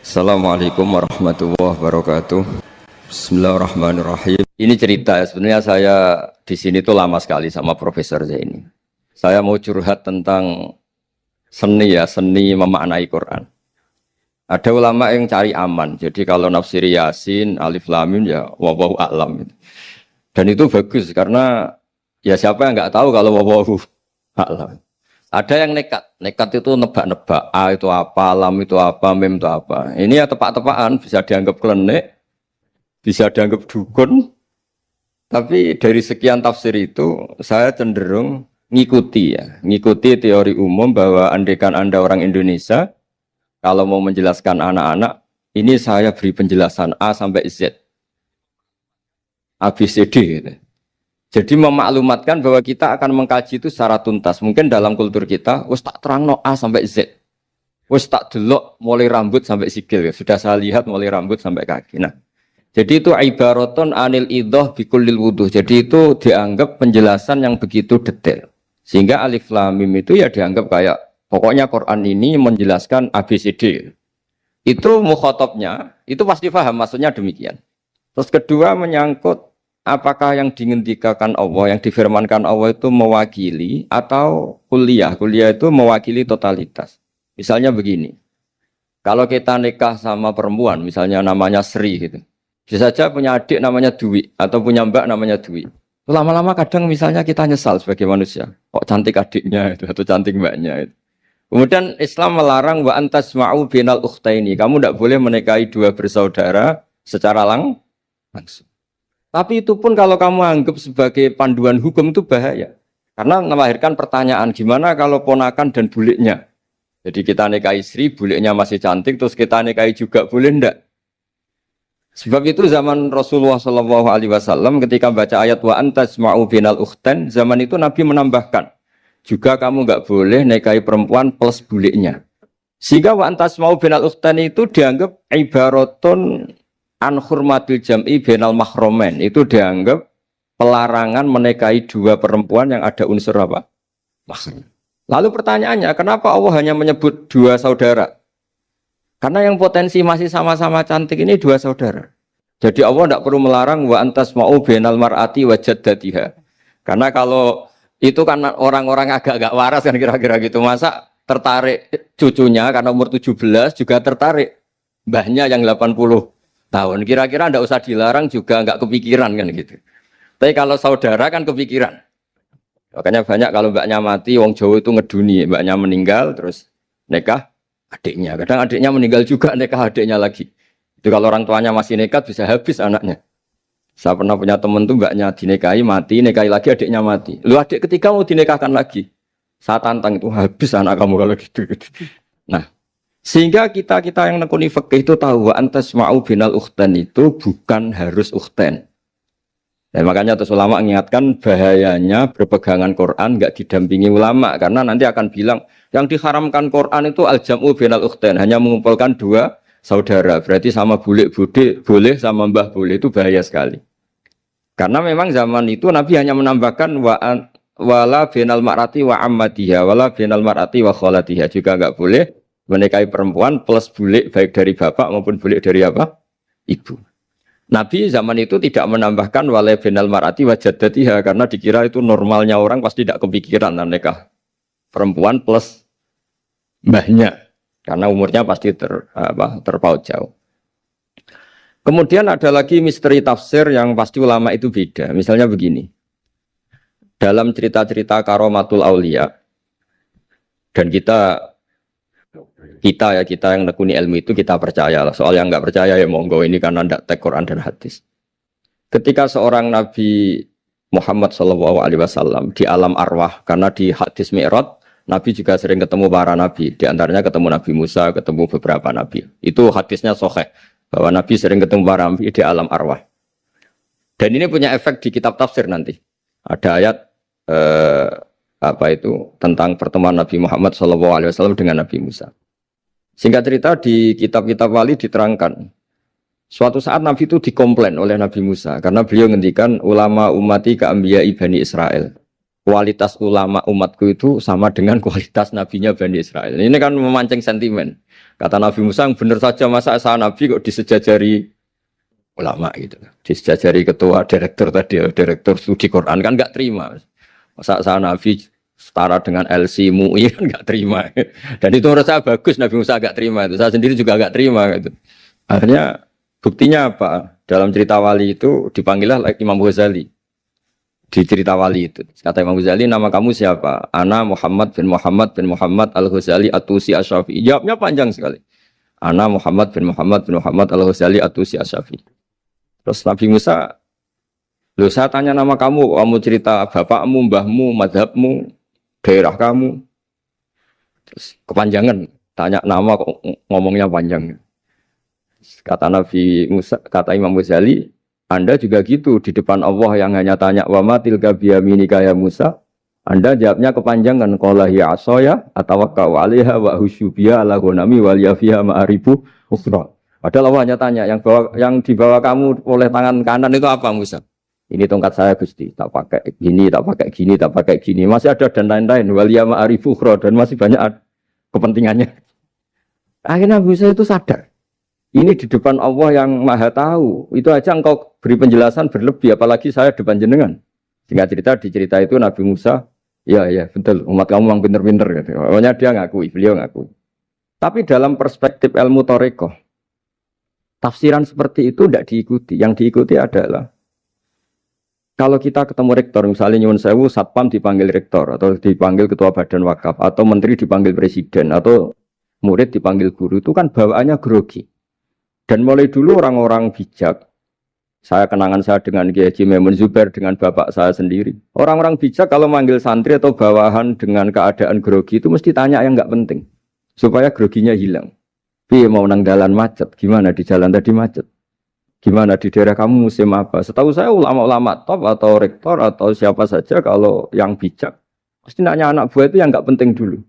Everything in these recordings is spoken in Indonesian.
Assalamualaikum warahmatullahi wabarakatuh. Bismillahirrahmanirrahim. Ini cerita ya, sebenarnya saya di sini tuh lama sekali sama Profesor Zaini. Saya mau curhat tentang seni ya, seni memaknai Quran. Ada ulama yang cari aman, jadi kalau nafsir Yasin, Alif Lam Mim ya wallahu a'lam. Dan itu bagus karena ya siapa yang nggak tahu kalau wallahu a'lam. Ada yang nekat itu nebak-nebak, A itu apa, lam itu apa, mim itu apa. Ini ya tepak-tepakan, bisa dianggap klenik, bisa dianggap dukun. Tapi dari sekian tafsir itu, saya cenderung ngikuti teori umum bahwa andaikan Anda orang Indonesia, kalau mau menjelaskan anak-anak, ini saya beri penjelasan A sampai Z. A, B, C, D gitu. Jadi memaklumatkan bahwa kita akan mengkaji itu secara tuntas. Mungkin dalam kultur kita, wis tak terangno A sampai Z. Wis tak delok mulai rambut sampai sikil. Sudah saya lihat mulai rambut sampai kaki. Nah, jadi itu ibaratun anil idhah bikullil wuduh. Jadi itu dianggap penjelasan yang begitu detail. Sehingga Alif Lam Mim itu ya dianggap kayak, pokoknya Quran ini menjelaskan ABCD. Itu mukhatabnya, itu pasti paham maksudnya demikian. Terus kedua menyangkut apakah yang dingendikakan Allah, yang difirmankan Allah itu mewakili atau kuliah? Kuliah itu mewakili totalitas. Misalnya begini, kalau kita nikah sama perempuan, misalnya namanya Sri gitu, bisa saja punya adik namanya Dwi, atau punya mbak namanya Dwi. Lama-lama kadang misalnya kita nyesal sebagai manusia, kok cantik adiknya itu, atau cantik mbaknya itu. Kemudian Islam melarang wa antasma'u binal ukhtaini, kamu tidak boleh menikahi dua bersaudara secara langsung. Tapi itu pun kalau kamu anggap sebagai panduan hukum itu bahaya. Karena melahirkan pertanyaan, gimana kalau ponakan dan buliknya? Jadi kita nikahi Sri, buliknya masih cantik, terus kita nikahi juga, boleh enggak? Sebab itu zaman Rasulullah SAW ketika baca ayat wa antasma'u binal ukhtan, zaman itu Nabi menambahkan, juga kamu enggak boleh nikahi perempuan plus buliknya. Sehingga wa antasma'u binal ukhtan itu dianggap ibaratun an hurmatil jam'i bainal mahromen, itu dianggap pelarangan menikahi dua perempuan yang ada unsur apa? Mahram. Lalu pertanyaannya, kenapa Allah hanya menyebut dua saudara? Karena yang potensi masih sama-sama cantik ini dua saudara. Jadi Allah tidak perlu melarang wa antasma'u bainal mar'ati wa jaddatiha. Karena kalau itu kan orang-orang agak-agak waras kan kira-kira gitu, masa tertarik cucunya karena umur 17 juga tertarik mbahnya yang 80 tahun, kira-kira ndak usah dilarang juga nggak kepikiran kan gitu. Tapi kalau saudara kan kepikiran. Makanya banyak kalau mbaknya mati, wong Jawa itu ngeduni, mbaknya meninggal terus nikah adiknya. Kadang adiknya meninggal juga nikah adiknya lagi. Itu kalau orang tuanya masih nekat bisa habis anaknya. Saya pernah punya teman tuh mbaknya dinikahi mati, nikahi lagi adiknya mati. Lu adik ketiga mau dinikahkan lagi. Saya tantang itu habis anak kamu kalau gitu. Nah, sehingga kita yang nekuni fikih itu tahu wa antasma'u binal ukhtan itu bukan harus ukhtan. Dan makanya terus ulama mengingatkan bahayanya berpegangan Quran enggak didampingi ulama, karena nanti akan bilang yang diharamkan Quran itu al-jam'u binal ukhtan, hanya mengumpulkan dua saudara. Berarti sama bulik bude boleh, sama mbah boleh, itu bahaya sekali. Karena memang zaman itu Nabi hanya menambahkan wala binal mar'ati wa ammatiha, wala binal mar'ati wa kholatiha, juga enggak boleh menikahi perempuan plus bulik baik dari bapak maupun bulik dari apa? Ibu. Nabi zaman itu tidak menambahkan wala binal mar'ati wa jaddatiha, karena dikira itu normalnya orang pasti tidak kepikiran nikah perempuan plus mbahnya, karena umurnya pasti terpaut jauh. Kemudian ada lagi misteri tafsir yang pasti ulama itu beda. Misalnya begini, dalam cerita-cerita karomatul aulia, dan kita yang nekuni ilmu itu kita percaya lah. Soal yang nggak percaya ya monggo, ini karena tidak tek Quran dan hadis. Ketika seorang Nabi Muhammad SAW di alam arwah, karena di hadis Mi'raj Nabi juga sering ketemu para nabi, di antaranya ketemu Nabi Musa, ketemu beberapa nabi. Itu hadisnya sahih bahwa Nabi sering ketemu para nabi di alam arwah. Dan ini punya efek di kitab tafsir nanti. Ada ayat tentang pertemuan Nabi Muhammad SAW dengan Nabi Musa. Singkat cerita di kitab-kitab wali diterangkan, suatu saat Nabi itu dikomplain oleh Nabi Musa karena beliau ngendikan ulama ummati ka anbiya'i Bani Israel. kualitas ulama umatku itu sama dengan kualitas nabinya Bani Israel. Ini kan memancing sentimen. Kata Nabi Musa, benar saja masa saya nabi kok disejajari ulama gitu. Disejajari ketua direktur tadi, direktur studi Quran kan nggak terima. Masa saya nabi setara dengan LC MUI kan nggak terima. Dan itu menurut saya bagus Nabi Musa nggak terima itu. Saya sendiri juga nggak terima gitu. Akhirnya buktinya apa? Dalam cerita wali itu dipanggillah Imam Ghazali. Di cerita wali itu kata Imam Ghazali, nama kamu siapa? Ana Muhammad bin Muhammad Al-Ghazali At-Tusi Asy-Syafi'i. Jawabnya panjang sekali. Ana Muhammad bin Muhammad Al-Ghazali At-Tusi Asy-Syafi'i. Terus Nabi Musa, loh saya tanya nama kamu cerita bapakmu, mbahmu, madhabmu, daerah kamu. Terus kepanjangan, tanya nama kok ngomongnya panjang. Kata Nabi Musa, kata Imam Ghazali, Anda juga gitu di depan Allah yang hanya tanya wa ma tilka biyaminika ya Musa. Anda jawabnya kepanjangan qala hiya asaya atawakkau 'alaiha wa husyubiya ala ghanami wal yafiha ma'aribu ukhra. Padahal Allah hanya tanya yang dibawa kamu oleh tangan kanan itu apa Musa? Ini tongkat saya Gusti, tak pakai gini, tak pakai gini, tak pakai gini. Masih ada dan lain-lain wal ya ma'aribu ukhra dan masih banyak kepentingannya. Akhirnya Musa itu sadar. Ini di depan Allah yang maha tahu. Itu aja engkau beri penjelasan berlebih. Apalagi saya depan jenengan. Singkat cerita, di cerita itu Nabi Musa, ya betul, umat kamu memang pinter-pinter. Gitu. Pokoknya dia ngakui, beliau ngakui. Tapi dalam perspektif ilmu Thariqah, tafsiran seperti itu tidak diikuti. Yang diikuti adalah, kalau kita ketemu rektor, misalnya Nyuwun Sewu, Satpam dipanggil rektor, atau dipanggil ketua badan wakaf, atau menteri dipanggil presiden, atau murid dipanggil guru, itu kan bawaannya grogi. Dan mulai dulu orang-orang bijak, saya kenangan saya dengan Kiai Haji Maimun Zubair, dengan bapak saya sendiri. Orang-orang bijak kalau manggil santri atau bawahan dengan keadaan grogi itu mesti tanya yang nggak penting. Supaya groginya hilang. Piye mau nang dalan macet, gimana di jalan tadi macet? Gimana di daerah kamu musim apa? Setahu saya ulama-ulama top atau rektor atau siapa saja kalau yang bijak, pasti nanya anak buah itu yang nggak penting dulu.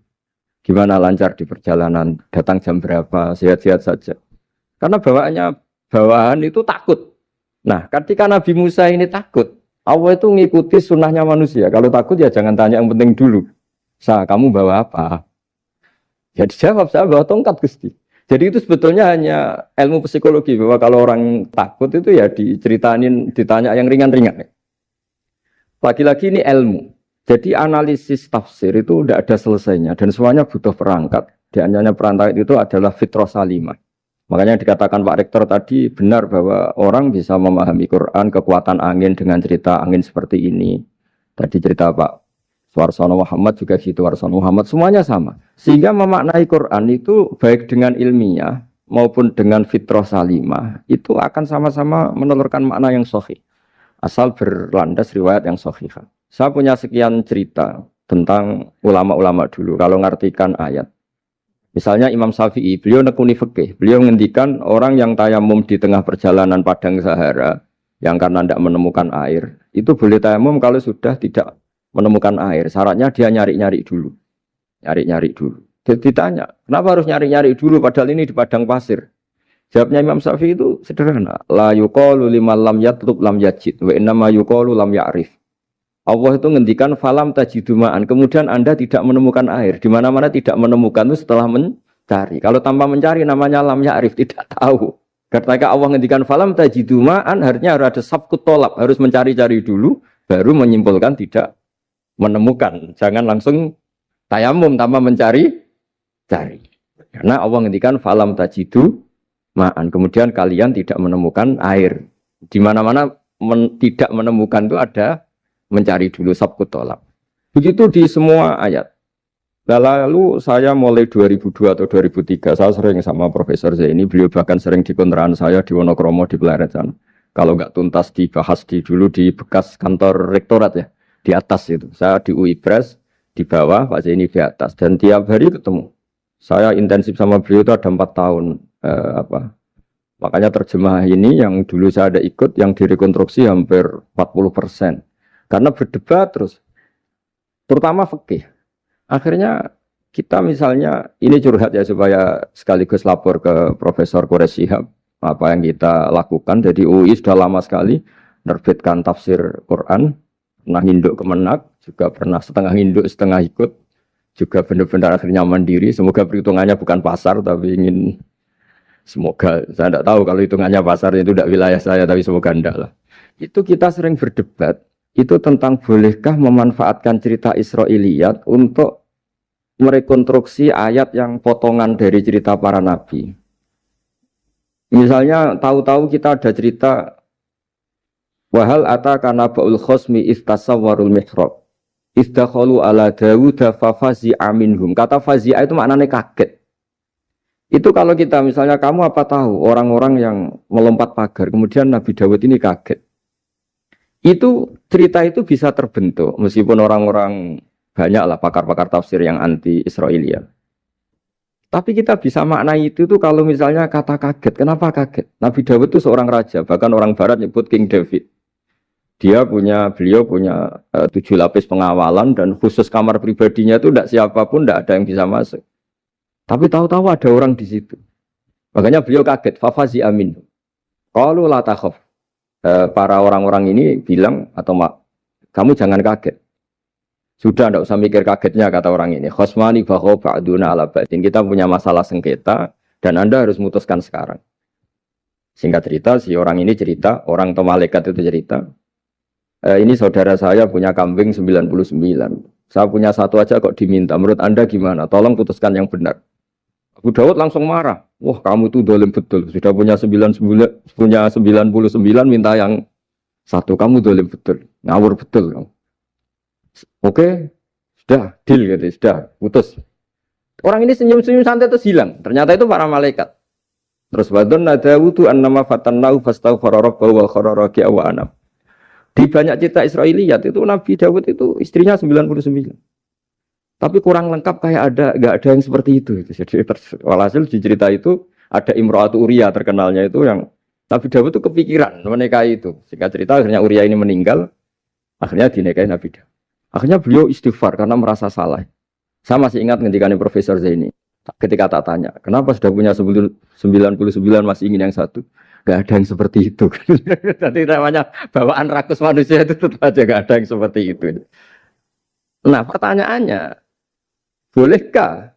Gimana lancar di perjalanan, datang jam berapa, sehat-sehat saja. Karena bawahan itu takut. Nah, ketika Nabi Musa ini takut, Allah itu ngikuti sunnahnya manusia. Kalau takut ya jangan tanya yang penting dulu. Kamu bawa apa? Ya dijawab, saya bawa tongkat Gusti. Jadi itu sebetulnya hanya ilmu psikologi. Bahwa kalau orang takut itu ya ditanya yang ringan-ringan. Lagi-lagi ini ilmu. Jadi analisis tafsir itu tidak ada selesainya. Dan semuanya butuh perangkat. Di antaranya perangkat itu adalah fitrah salimah. Makanya dikatakan Pak Rektor tadi benar bahwa orang bisa memahami Quran, kekuatan angin dengan cerita angin seperti ini. Tadi cerita Pak Suarsono Muhammad juga gitu, Warsono Muhammad, semuanya sama. Sehingga memaknai Quran itu baik dengan ilmiah maupun dengan fitrah salimah, itu akan sama-sama menelurkan makna yang sahih. Asal berlandas riwayat yang sahih. Saya punya sekian cerita tentang ulama-ulama dulu, kalau ngartikan ayat. Misalnya Imam Syafi'i, beliau nekuni fikih. Beliau ngendikan orang yang tayamum di tengah perjalanan padang Sahara, yang karena tidak menemukan air, itu boleh tayamum kalau sudah tidak menemukan air. Syaratnya dia nyari-nyari dulu. Nyari-nyari dulu. Jadi ditanya, kenapa harus nyari-nyari dulu padahal ini di padang pasir? Jawabnya Imam Syafi'i itu sederhana. La yuqalu liman lam yatlub lam yajid, wa innama yuqalu lam ya'rif. Allah itu ngendikan falam tajiduma'an, kemudian Anda tidak menemukan air. Di mana-mana tidak menemukan itu setelah mencari. Kalau tanpa mencari namanya lam ya'rif, tidak tahu. Ketika Allah ngendikan falam tajiduma'an, artinya harus ada sabkut tolab, harus mencari-cari dulu, baru menyimpulkan tidak menemukan. Jangan langsung tayamum tanpa mencari-cari. Karena Allah ngendikan falam tajiduma'an, kemudian kalian tidak menemukan air. Di mana-mana tidak menemukan itu ada mencari dulu sabkut tolab. Begitu di semua ayat. Lalu saya mulai 2002 atau 2003, saya sering sama Profesor Zaini, beliau bahkan sering di kontrakan saya di Wonokromo di Pleret sana. Kalau nggak tuntas dibahas dulu di bekas kantor rektorat ya, di atas itu. Saya di UI Pres, di bawah, Pak Zaini di atas. Dan tiap hari ketemu. Saya intensif sama beliau itu ada 4 tahun. Makanya terjemah ini yang dulu saya ada ikut, yang direkonstruksi hampir 40%. Karena berdebat terus, terutama fikih. Akhirnya kita misalnya, ini curhat ya supaya sekaligus lapor ke Profesor Quraish Shihab, apa yang kita lakukan. Jadi UI sudah lama sekali menerbitkan tafsir Quran, pernah induk kemenak, juga pernah setengah induk, setengah ikut, juga benar-benar akhirnya mandiri. Semoga perhitungannya bukan pasar, tapi ingin semoga, saya tidak tahu kalau hitungannya pasar itu tidak wilayah saya, tapi semoga enggak lah. Itu kita sering berdebat, itu tentang bolehkah memanfaatkan cerita Israiliyat untuk merekonstruksi ayat yang potongan dari cerita para nabi. Misalnya tahu-tahu kita ada cerita wahal ataka naba'ul khosmi istasawwarul mihrab istakhalu ala Dawuda fafazi'a minhum. Kata fazi'a itu maknanya kaget. Itu kalau kita misalnya kamu apa tahu orang-orang yang melompat pagar kemudian Nabi Dawud ini kaget. Itu cerita itu bisa terbentuk meskipun orang-orang banyaklah pakar-pakar tafsir yang anti Israiliyat. Tapi kita bisa maknai itu tuh kalau misalnya kata kaget. Kenapa kaget? Nabi Dawud itu seorang raja, bahkan orang barat nyebut King David. Beliau punya 7 lapis pengawalan dan khusus kamar pribadinya itu tidak siapapun, tidak ada yang bisa masuk. Tapi tahu-tahu ada orang di situ. Makanya beliau kaget. Fafazi amin. Qalu la takhaf. Para orang-orang ini bilang atau kamu jangan kaget. Sudah tidak usah mikir kagetnya kata orang ini. Khosmani bakho ba'duna ala ba'din. Kita punya masalah sengketa dan Anda harus memutuskan sekarang. Singkat cerita, si orang ini cerita, orang atau malaikat itu cerita. Ini saudara saya punya kambing 99. Saya punya satu aja kok diminta. Menurut Anda gimana? Tolong putuskan yang benar. Abu Dawud langsung marah. Wah, kamu itu dolim betul. Sudah punya 99, minta yang satu. Kamu dolim betul. Ngawur betul kamu. Oke, sudah deal gitu, sudah putus. Orang ini senyum-senyum santai terus hilang. Ternyata itu para malaikat. Terus wadonna Dawudu annama fatannahu fastaghfara rabbahu wa kharra raki'a wa anam. Di banyak cerita Israiliyat itu Nabi Dawud itu istrinya 99. Tapi kurang lengkap kayak enggak ada yang seperti itu. Jadi walhasil di cerita itu ada Imra'atu Uria terkenalnya itu yang Nabi Dawud itu kepikiran menikahi itu. Singkat cerita akhirnya Uria ini meninggal, akhirnya dinikahi Nabi Dawud. Akhirnya beliau istighfar karena merasa salah. Saya masih ingat ketika Profesor Zaini ketika tak tanya, kenapa sudah punya 99 masih ingin yang satu? Gak ada yang seperti itu. Jadi namanya bawaan rakus manusia itu tetap aja gak ada yang seperti itu. Nah pertanyaannya, bolehkah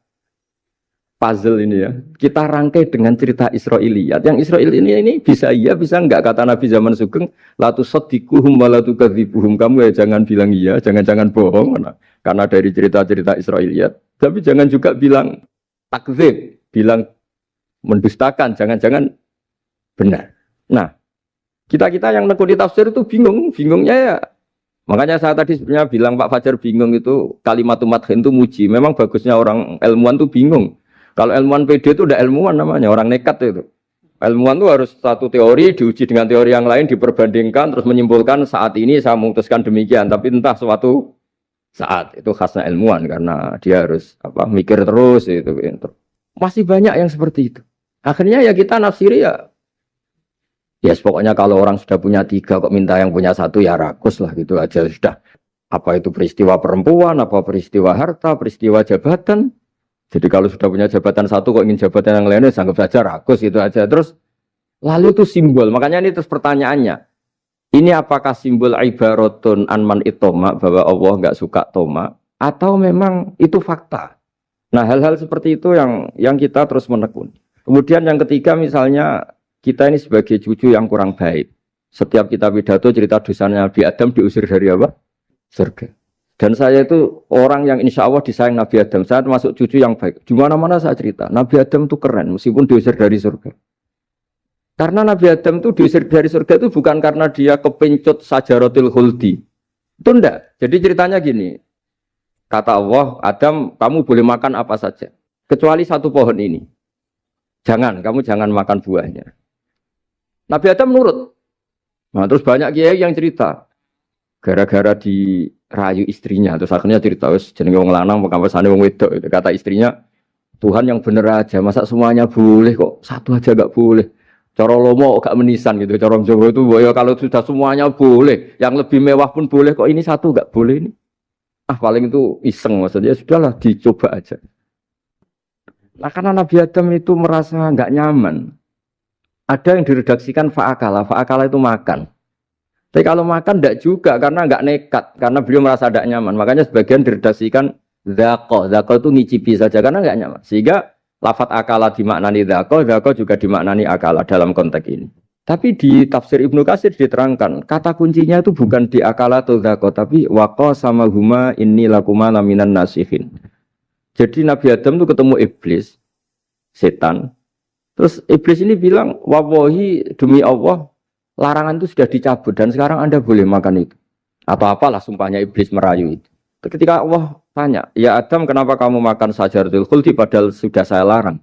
puzzle ini ya kita rangkai dengan cerita Israiliyat? Yang Israil ini bisa iya bisa enggak, kata Nabi zaman Sugeng, la tusaddiquhum wa la tukadzibuhum. Kamu ya jangan bilang iya, jangan bohong karena dari cerita-cerita Israiliyat, tapi jangan juga bilang takdzib, bilang mendustakan, jangan-jangan benar. Nah, kita yang nekuni tafsir itu bingungnya ya. Makanya saya tadi sebenarnya bilang Pak Fajar bingung itu kalimat madhin itu muji. Memang bagusnya orang ilmuwan itu bingung. Kalau ilmuwan PD itu udah ilmuwan namanya, orang nekat itu. Ilmuwan itu harus satu teori diuji dengan teori yang lain, diperbandingkan terus menyimpulkan saat ini saya memutuskan demikian, tapi entah suatu saat itu khasnya ilmuwan karena dia harus mikir terus itu. Masih banyak yang seperti itu. Akhirnya ya kita nafsiri ya pokoknya kalau orang sudah punya 3 kok minta yang punya 1 ya rakus lah gitu aja sudah. Apa itu peristiwa perempuan, apa peristiwa harta, peristiwa jabatan. Jadi kalau sudah punya jabatan 1 kok ingin jabatan yang lainnya anggap saja rakus itu aja. Terus lalu itu simbol. Makanya ini terus pertanyaannya. Ini apakah simbol ibaratun anman itoma bahwa Allah enggak suka toma atau memang itu fakta? Nah, hal-hal seperti itu yang kita terus menekuni. Kemudian yang ketiga misalnya kita ini sebagai cucu yang kurang baik. Setiap kita pidato cerita dosanya Nabi Adam diusir dari apa? Surga. Dan saya itu orang yang insya Allah disayang Nabi Adam. Saya termasuk cucu yang baik. Di mana-mana saya cerita. Nabi Adam itu keren meskipun diusir dari surga. Karena Nabi Adam itu diusir dari surga itu bukan karena dia kepencut sajaratil khuldi. Itu enggak. Jadi ceritanya gini. Kata Allah, Adam kamu boleh makan apa saja. Kecuali 1 pohon ini. Kamu jangan makan buahnya. Nabi Adam nurut. Nah terus banyak kiai yang cerita. Gara-gara dirayu istrinya. Terus akhirnya cerita, jenenge wong lanang, pekampesane wong wedok. Kata istrinya, Tuhan yang bener aja. Masa semuanya boleh kok? 1 aja gak boleh. Cara lomo gak menisan gitu. Cara Jawa itu, ya kalau sudah semuanya boleh. Yang lebih mewah pun boleh kok ini 1 gak boleh ini. Paling itu iseng maksudnya. Sudahlah dicoba aja. Nah karena Nabi Adam itu merasa gak nyaman. Ada yang diredaksikan fa'akala. Fa'akala itu makan. Tapi kalau makan tidak juga karena nggak nekat, karena beliau merasa tidak nyaman. Makanya sebagian diredaksikan dzaqo. Dzaqo itu ngicipi saja karena nggak nyaman. Sehingga lafat akala dimaknani dzaqo, dzaqo juga dimaknani akala dalam konteks ini. Tapi di tafsir Ibnu Katsir diterangkan, kata kuncinya itu bukan di akala atau dzaqo, tapi waqa sama huma inni lakuma laminan nasihin. Jadi Nabi Adam itu ketemu iblis, setan. Terus iblis ini bilang, wallahi demi Allah, larangan itu sudah dicabut dan sekarang Anda boleh makan itu. Atau apalah sumpahnya iblis merayu itu. Ketika Allah tanya, ya Adam kenapa kamu makan sajaratul khuldi padahal sudah saya larang.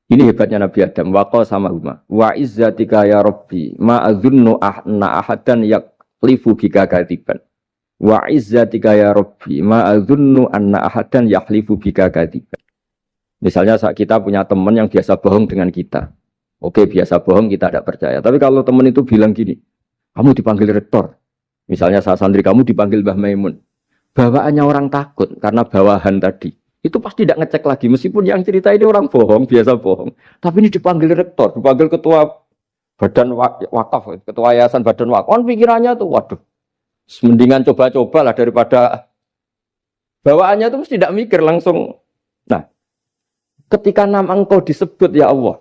Ini hebatnya Nabi Adam. Waqa sama huma. Wa izzatika ya Rabbi ma adzunnu anna ahadan yaklifu bika kadiban. Wa izzatika ya Rabbi ma adzunnu anna ahadan yaklifu bika kadiban. Misalnya saat kita punya teman yang biasa bohong dengan kita. Oke, biasa bohong kita tidak percaya. Tapi kalau teman itu bilang gini, kamu dipanggil rektor. Misalnya saat santri kamu dipanggil Mbah Maimun. Bawaannya orang takut karena bawahan tadi. Itu pasti tidak ngecek lagi. Meskipun yang cerita ini orang bohong, biasa bohong. Tapi ini dipanggil rektor, dipanggil ketua badan wakaf, ketua yayasan badan wakaf. Kan pikirannya tuh, waduh, mendingan coba-coba lah daripada bawaannya itu mesti tidak mikir langsung. Nah, ketika nama engkau disebut ya Allah,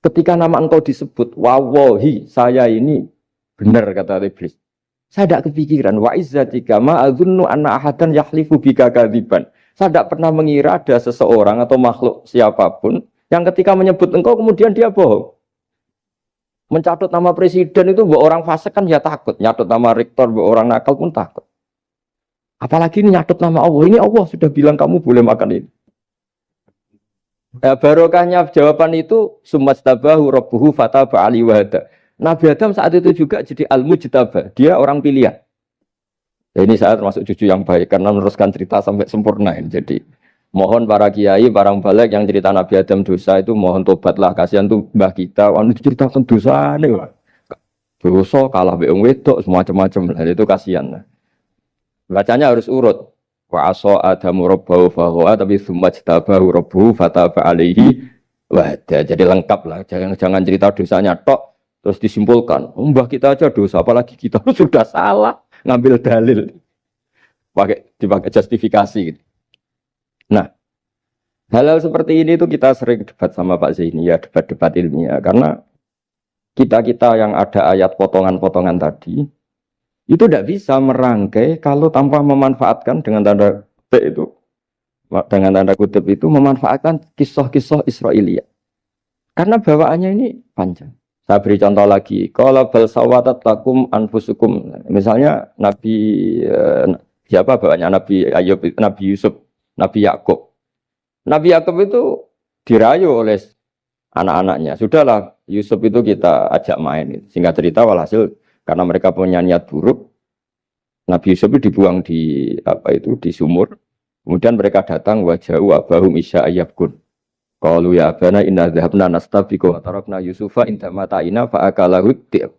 ketika nama engkau disebut, wawahi saya ini benar kata iblis. Saya tidak kepikiran, wa izzatika ma adzunnu anna ahadan yahlifu bika kadziban. Saya tidak pernah mengira ada seseorang atau makhluk siapapun yang ketika menyebut engkau kemudian dia bohong. Mencatut nama presiden itu buat orang fasik kan ya takut. Nyatut nama rektor buat orang nakal pun takut. Apalagi ini nyatut nama Allah. Ini Allah sudah bilang kamu boleh makan ini. Barokahnya jawaban itu sumastabahu rabbuhu fataba ali wahada. Nabi Adam saat itu juga jadi al-mujtaba. Dia orang pilihan. Ya, ini saya termasuk cucu yang baik karena meneruskan cerita sampai sempurna ini. Jadi mohon para kiai, para balik yang cerita Nabi Adam dosa itu mohon tobatlah. Kasihan tuh mbah kita, wanu ceritakan dosa nih. Dosa kalah beong wedok semacam-macam lah itu kasihan. Bacanya harus urut. Wa aso adamu rabbahu fahuwa tapi sumajtabahu rabbuhu fataba alaihi wahda. Jadi lengkap lah. Jangan cerita dosanya tok terus disimpulkan. Mbah kita aja dosa apalagi kita sudah salah. Ngambil dalil dipakai justifikasi gitu. Nah, hal-hal seperti ini itu kita sering debat sama Pak Zaini ya, debat-debat ilmiah karena kita yang ada ayat potongan-potongan tadi itu tidak bisa merangkai kalau tanpa memanfaatkan dengan tanda kutip itu memanfaatkan kisah-kisah Israiliyah karena bawaannya ini panjang. Saya beri contoh lagi. Kalau bal sawatat lakum anfusukum. Misalnya Nabi siapa bawanya Nabi Ayub, Nabi Yusuf, Nabi Yakub. Nabi Yakub itu dirayu oleh anak-anaknya. Sudahlah Yusuf itu kita ajak main. Singkat cerita walhasil karena mereka punya niat buruk, Nabi Yusuf itu dibuang di di sumur. Kemudian mereka datang waja'u abahum isya ayyabkun. Qalu ya abana inna dhahabna nastabiqu wa tarakna Yusufa inda mata'ina fa akalahu dhib.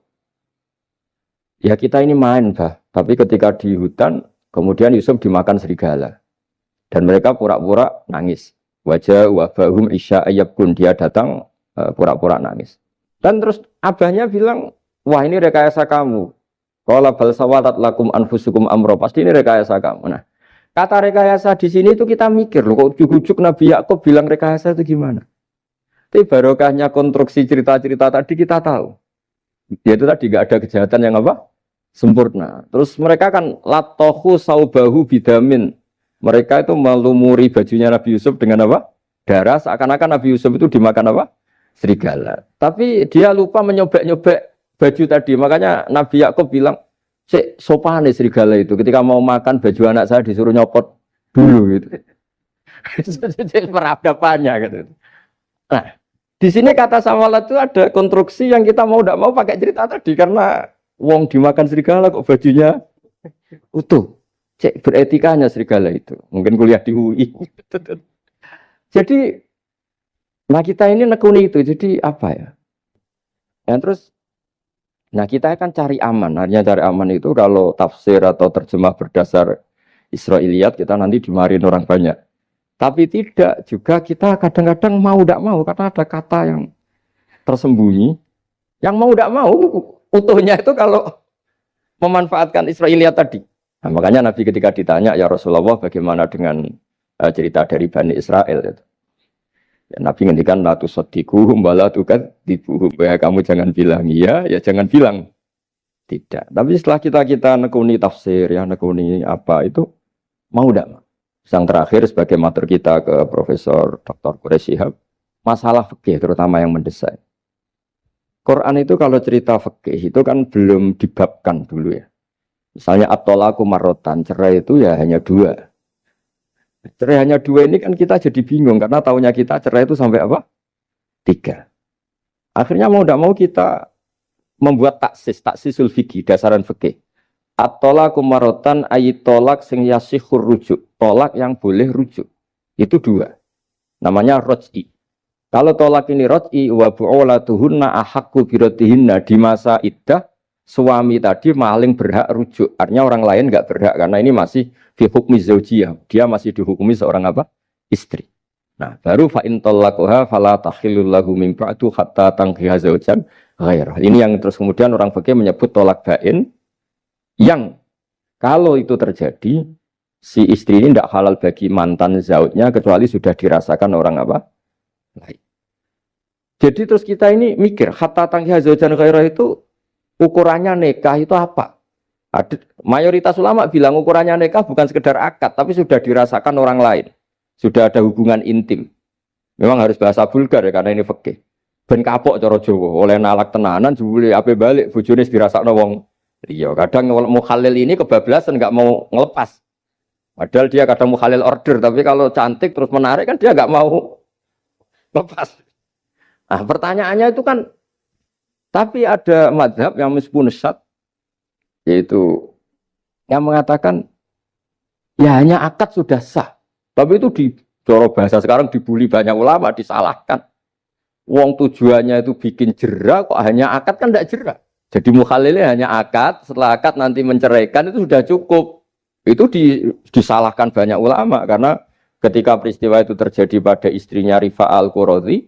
Ya kita ini main, Bah. Tapi ketika di hutan, kemudian Yusuf dimakan serigala. Dan mereka pura-pura nangis. Wajah wabahum isya ayyabkun. Dia datang pura-pura nangis. Dan terus abahnya bilang, wah ini rekayasa kamu. Qala bal sawatat lakum anfusukum amro. Pasti ini rekayasa kamu. Nah, kata rekayasa di sini itu kita mikir loh, kok ujuk-ujuk Nabi Yakub bilang rekayasa itu gimana? Tapi barokahnya konstruksi cerita-cerita tadi kita tahu. Yaitu tadi nggak ada kejahatan yang apa? Sempurna. Terus mereka kan latohu saubahu bidamin. Mereka itu melumuri bajunya Nabi Yusuf dengan apa? Darah. Seakan-akan Nabi Yusuf itu dimakan apa? Serigala. Tapi dia lupa menyobek-nyobek baju tadi. Makanya Nabi Yakub bilang, sopan nih serigala itu. Ketika mau makan baju anak saya disuruh nyopot dulu gitu. Peradabannya gitu. Nah, di sini kata samalat itu ada konstruksi yang kita mau tidak mau pakai cerita tadi karena wong dimakan serigala kok bajunya utuh. Cek beretikanya serigala itu. Mungkin kuliah di UI. Jadi, nah kita ini nekuni itu. Jadi apa ya? Dan terus nah kita akan cari aman. Artinya cari aman itu kalau tafsir atau terjemah berdasar Israiliyat kita nanti dimarahin orang banyak. Tapi tidak juga kita kadang-kadang mau tidak mau karena ada kata yang tersembunyi Yang mau tidak mau utuhnya itu kalau memanfaatkan Israiliyat tadi. Nah, makanya Nabi ketika ditanya, ya Rasulullah bagaimana dengan cerita dari Bani Israel itu. Ya, Nabi ngendikan la tusaddiquhum wa la tukadzibuhum. Ya kamu jangan bilang iya, ya jangan bilang tidak. Tapi setelah kita nekuni tafsir, ya nekuni apa itu mau tidak? Yang terakhir sebagai matur kita ke Profesor Dr. Quraish Shihab, masalah fikih terutama yang mendesak. Quran itu kalau cerita fikih itu kan belum dibabkan dulu ya. Misalnya at-thalaqu marratan, cerai itu ya hanya 2. Cerai hanya 2 ini kan kita jadi bingung karena taunya kita cerai itu sampai apa? 3. Akhirnya mau tidak mau kita membuat taksisul fikih, dasaran fikih. At-thalaqu marratan ayat tolak sing yasihur rujuk, tolak yang boleh rujuk. Itu 2. Namanya roj'i. Kalau tolak ini roj'i wa bu'ulatuhunna ahaqqu biratihinna, di masa iddah suami tadi maling berhak rujuk. Artinya orang lain enggak berhak karena ini masih fi hukmi zaujiyah. Dia masih dihukumi seorang apa? Istri. Nah, baru fa in talaqaha fala tahillul lahu min ba'du hatta tankiha zaujan ghairah. Ini yang terus kemudian orang fikih menyebut tolak bain, yang kalau itu terjadi si istri ini tidak halal bagi mantan zaujnya kecuali sudah dirasakan orang apa? Lain. Jadi terus kita ini mikir hatta tankiha zaujan ghairah itu ukurannya nikah itu apa? Mayoritas ulama bilang ukurannya nikah bukan sekedar akad, tapi sudah dirasakan orang lain. Sudah ada hubungan intim. Memang harus bahasa vulgar ya, karena ini fikih. Ben kapok cara Jawa, oleh nalak tenanan, jebule ape balik, bojone dirasakno wong liya. Kadang mukhalil ini kebablasan, nggak mau ngelepas. Padahal dia kadang mukhalil order, tapi kalau cantik terus menarik kan dia nggak mau lepas. Nah pertanyaannya itu kan, tapi ada mazhab yang meskipun syad, yaitu yang mengatakan ya hanya akad sudah sah. Tapi itu di coro bahasa sekarang dibully banyak ulama, disalahkan. Wong tujuannya itu bikin jera, kok hanya akad kan tidak jera. Jadi mukhalilnya hanya akad, setelah akad nanti menceraikan itu sudah cukup. Itu disalahkan banyak ulama karena ketika peristiwa itu terjadi pada istrinya Rifa al-Quradi,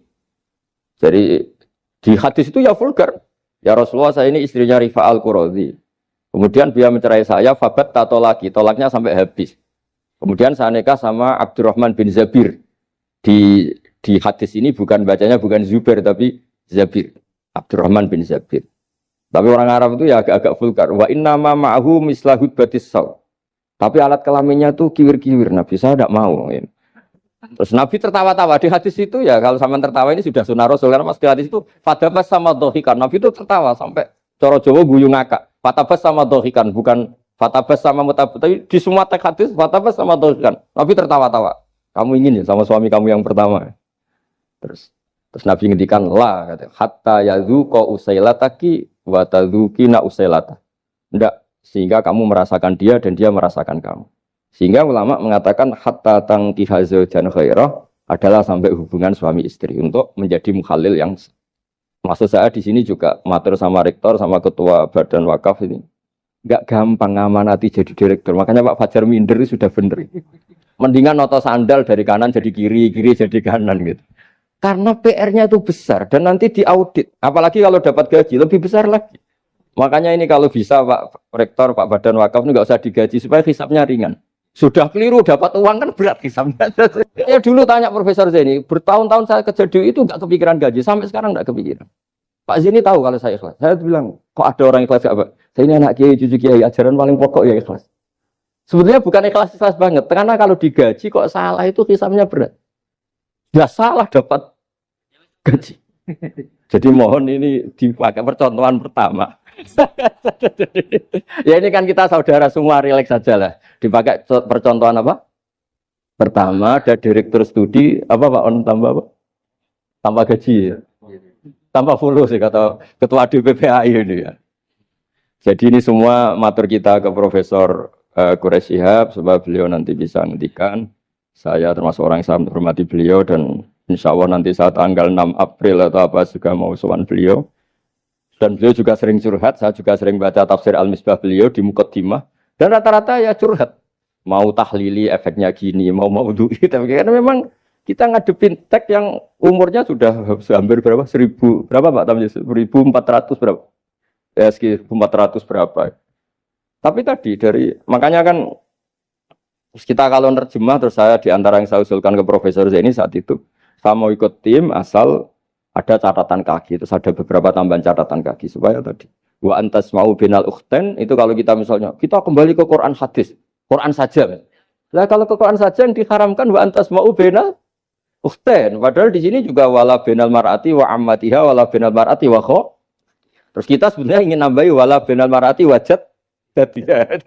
jadi di hadis itu ya vulgar. Ya Rasulullah, saya ini istrinya Rifa al-Quradi. Kemudian dia mencerai saya, fabat tato lagi, tolaknya sampai habis. Kemudian saya nikah sama Abdurrahman bin Zabir. Di hadis ini bukan bacanya bukan Zubair tapi Zabir. Abdurrahman bin Zabir. Tapi orang Arab itu ya agak-agak vulgar. Wa inna ma ma'ahu mislahud batis saw. Tapi alat kelaminnya tuh kiwir-kiwir. Nabi saya tidak mau. Terus Nabi tertawa-tawa di hadis itu ya, kalau sama tertawa ini sudah sunnah Rasul, karena mas di hadis itu fatabas sama dohikan. Nabi itu tertawa sampai coro Jawa guyu ngakak. Fatabas sama dohikan, bukan fatabas sama mutabut. Tapi di semua teks hadis fatabas sama dohikan. Nabi tertawa-tawa. Kamu ingin ya sama suami kamu yang pertama. Terus Nabi ngendikan la, kata hatta yadzuqa usailataki wa tadzukina usailata. Enggak, sehingga kamu merasakan dia dan dia merasakan kamu. Sehingga ulama mengatakan hatta tankiha zaujan ghairah adalah sampai hubungan suami istri untuk menjadi mukhalil yang, maksud saya di sini juga matur sama rektor sama ketua badan wakaf ini enggak gampang ngamanati jadi direktur. Makanya Pak Fajar minder itu sudah benar. Mendingan noto sandal dari kanan jadi kiri, kiri jadi kanan gitu. Karena PR-nya itu besar dan nanti diaudit. Apalagi kalau dapat gaji lebih besar lagi. Makanya ini kalau bisa Pak Rektor, Pak Badan Wakaf ini nggak usah digaji supaya hisapnya ringan. Sudah keliru dapat uang kan berat hisapnya. Ya dulu tanya Profesor Zaini, bertahun-tahun saya kerja di itu nggak kepikiran gaji, sampai sekarang nggak kepikiran. Pak Zaini tahu kalau saya ikhlas. Saya bilang, kok ada orang ikhlas apa? Saya ini anak kiai, cucu kiai, ajaran paling pokok ya ikhlas. Sebetulnya bukan ikhlas banget, karena kalau digaji kok salah itu hisapnya berat. Ya salah dapat gaji. Jadi mohon ini dipakai percontohan pertama. Ya ini kan kita saudara semua, rileks saja lah. Dipakai percontohan apa? Pertama ada direktur studi apa Pak On tambah apa? Tambah gaji ya. Tambah follow sih kata ketua DPPAI ini ya. Jadi ini semua matur kita ke Profesor Quraish Shihab supaya beliau nanti bisa ngendikan. Saya termasuk orang yang sangat menghormati beliau dan insya Allah nanti saat tanggal 6 April atau apa juga mau sowan beliau. Dan beliau juga sering curhat, saya juga sering baca tafsir Al-Misbah beliau di Muqaddimah. Dan rata-rata ya curhat. Mau tahlili efeknya gini, mau maudhu'i. Tapi karena memang Kita ngadepin teks yang umurnya sudah hampir berapa? 1000 berapa Pak Tamji? 1400 berapa? Ya sekitar 1400 berapa. Tapi tadi makanya kan kita kalau nerjemah terus saya di antara yang saya usulkan ke Profesor Zaini saat itu, saya mau ikut tim asal ada catatan kaki, terus ada beberapa tambahan catatan kaki supaya tadi wa antas mau binal ukhten itu kalau kita misalnya kita kembali ke Quran hadis, Quran saja. Lah kalau ke Quran saja yang diharamkan wa antas mau binal ukhten, padahal di sini juga wala binal mar'ati wa ammatiha wala binal mar'ati wa kho. Terus kita sebenarnya ingin nambahi wala binal mar'ati wajat tidak.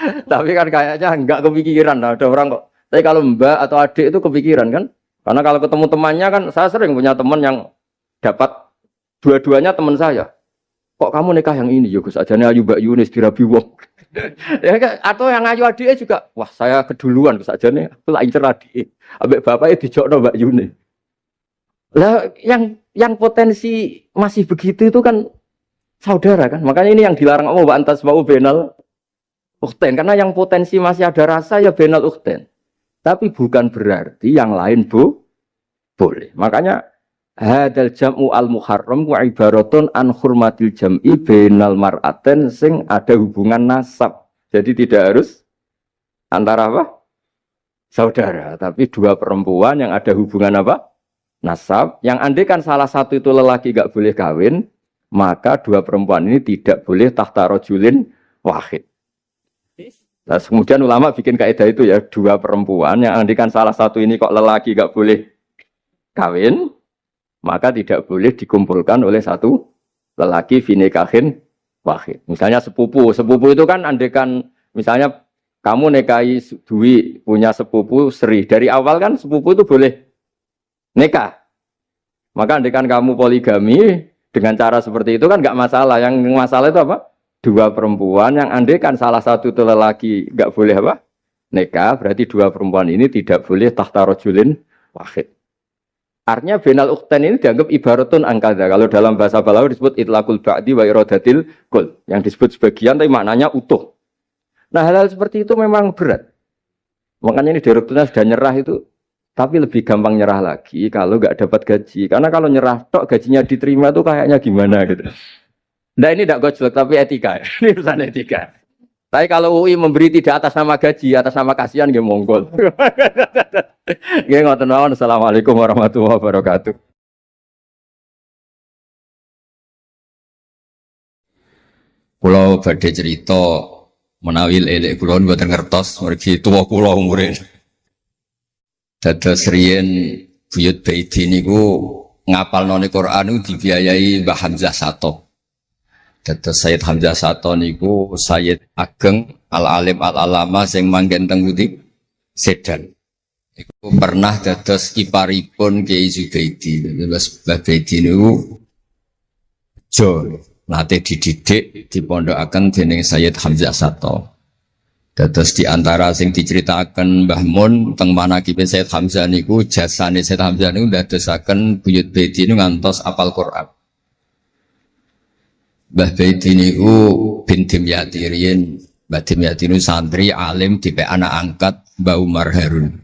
Tapi kan kayaknya enggak kepikiran. Nah, ada orang kok. Tapi kalau mbak atau adik itu kepikiran kan? Karena kalau ketemu temannya kan, saya sering punya teman yang dapat dua-duanya teman saya. Kok kamu nikah yang ini? Ya Gus ajane ayu Mbak Yunis dirabi wong. Ya atau yang ayu adiknya juga. Wah saya keduluan Gus ajane aku lak incer adik. Ambek bapaknya dijokno Mbak Yunis. Lah yang potensi masih begitu itu kan saudara kan. Makanya ini yang dilarang Allah wa antas mau benal ukhten, karena yang potensi masih ada rasa ya benal ukhten. Tapi bukan berarti yang lain boleh. Makanya hadal jam'u al muharram wa ibaratun an hurmatil jam'i benal mar'aten sing ada hubungan nasab. Jadi tidak harus antara apa? Saudara, tapi dua perempuan yang ada hubungan apa? Nasab. Yang andai kan salah satu itu lelaki gak boleh kawin, maka dua perempuan ini tidak boleh tahta rajulin wahid. Nah, kemudian ulama bikin kaidah itu ya, dua perempuan yang andikan salah satu ini kok lelaki gak boleh kawin, maka tidak boleh dikumpulkan oleh satu lelaki finikahin wahid. Misalnya sepupu itu kan andikan misalnya kamu nikahi Dwi punya sepupu Sri, dari awal kan sepupu itu boleh nikah. Maka andikan kamu poligami dengan cara seperti itu kan gak masalah. Yang masalah itu apa? Dua perempuan yang andekan salah satu itu lelaki nggak boleh apa nikah, berarti dua perempuan ini tidak boleh tahta rajulin wahid. Artinya benal ukhten ini dianggap ibaratun angkada. Kalau dalam bahasa Balawi disebut itlaqul ba'di wa iradatil kul, yang disebut sebagian tapi maknanya utuh. Nah hal-hal seperti itu memang berat. Makanya ini direkturnya sudah nyerah itu, tapi lebih gampang nyerah lagi kalau nggak dapat gaji. Karena kalau nyerah tok gajinya diterima tuh kayaknya gimana gitu. Nah ini tidak gojlok tapi etika. Ini urusan etika. Tapi kalau UI memberi tidak atas nama gaji, atas nama kasihan dia monggol. Nggih ngoten mawon. Assalamualaikum warahmatullahi wabarakatuh. Kula badhe cerita menawi elek kula mboten ngertos mergi tuwa kula umure. Dados riyen buyut Baiti niku ngapalnone Quran niku dibiayai Mbah Hamzah Sato. Dados Sayyid Hamzah Sato niku Sayyid Ageng Al-Alim Al-Alama sing manggen teng Putih Sedan. Iku pernah dados kiparipun Kiai Zubaidi. Dados Mbah Baidi niku jo nate dididik dipondokaken dening Sayyid Hamzah Sato. Dados di antara sing diceritaken Mbah Mun teng manakibe Sayyid Hamzah niku jasane Sayyid Hamzah niku ndadosaken buyut Baidi niku ngantos apal Quran. Mbah Baidi niku bin Dimyati riyen, Mbah Dimyati niku santri alim dipek anak angkat Mbah Umar Harun.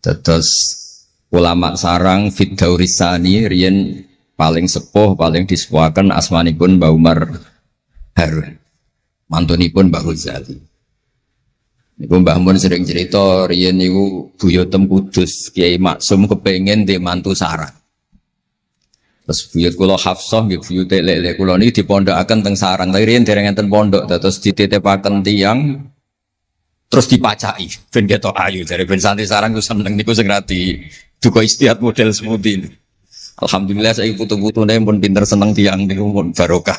Dados ulama sarang Fiddaurisani riyen paling sepuh, paling disepuhaken asmanipun Mbah Umar Harun. Mantunipun Mbah Ghazali. Niku Mbah Mun sering cerita riyen niku buyutem Kudus Kiai Maksum kepengin ndek mantu sarang. Terus buyut kula Hafsah nggih buyut lek kula niki dipondokaken teng sarang. Tapi riyen dereng enten pondok terus dititipaken tiyang terus dipacaki ben ketok ayu dari ben santri sarang ku seneng niku sing rati duka istiad model seperti ini. Alhamdulillah saya putu-putune pun pinter seneng tiyang niku pun barokah.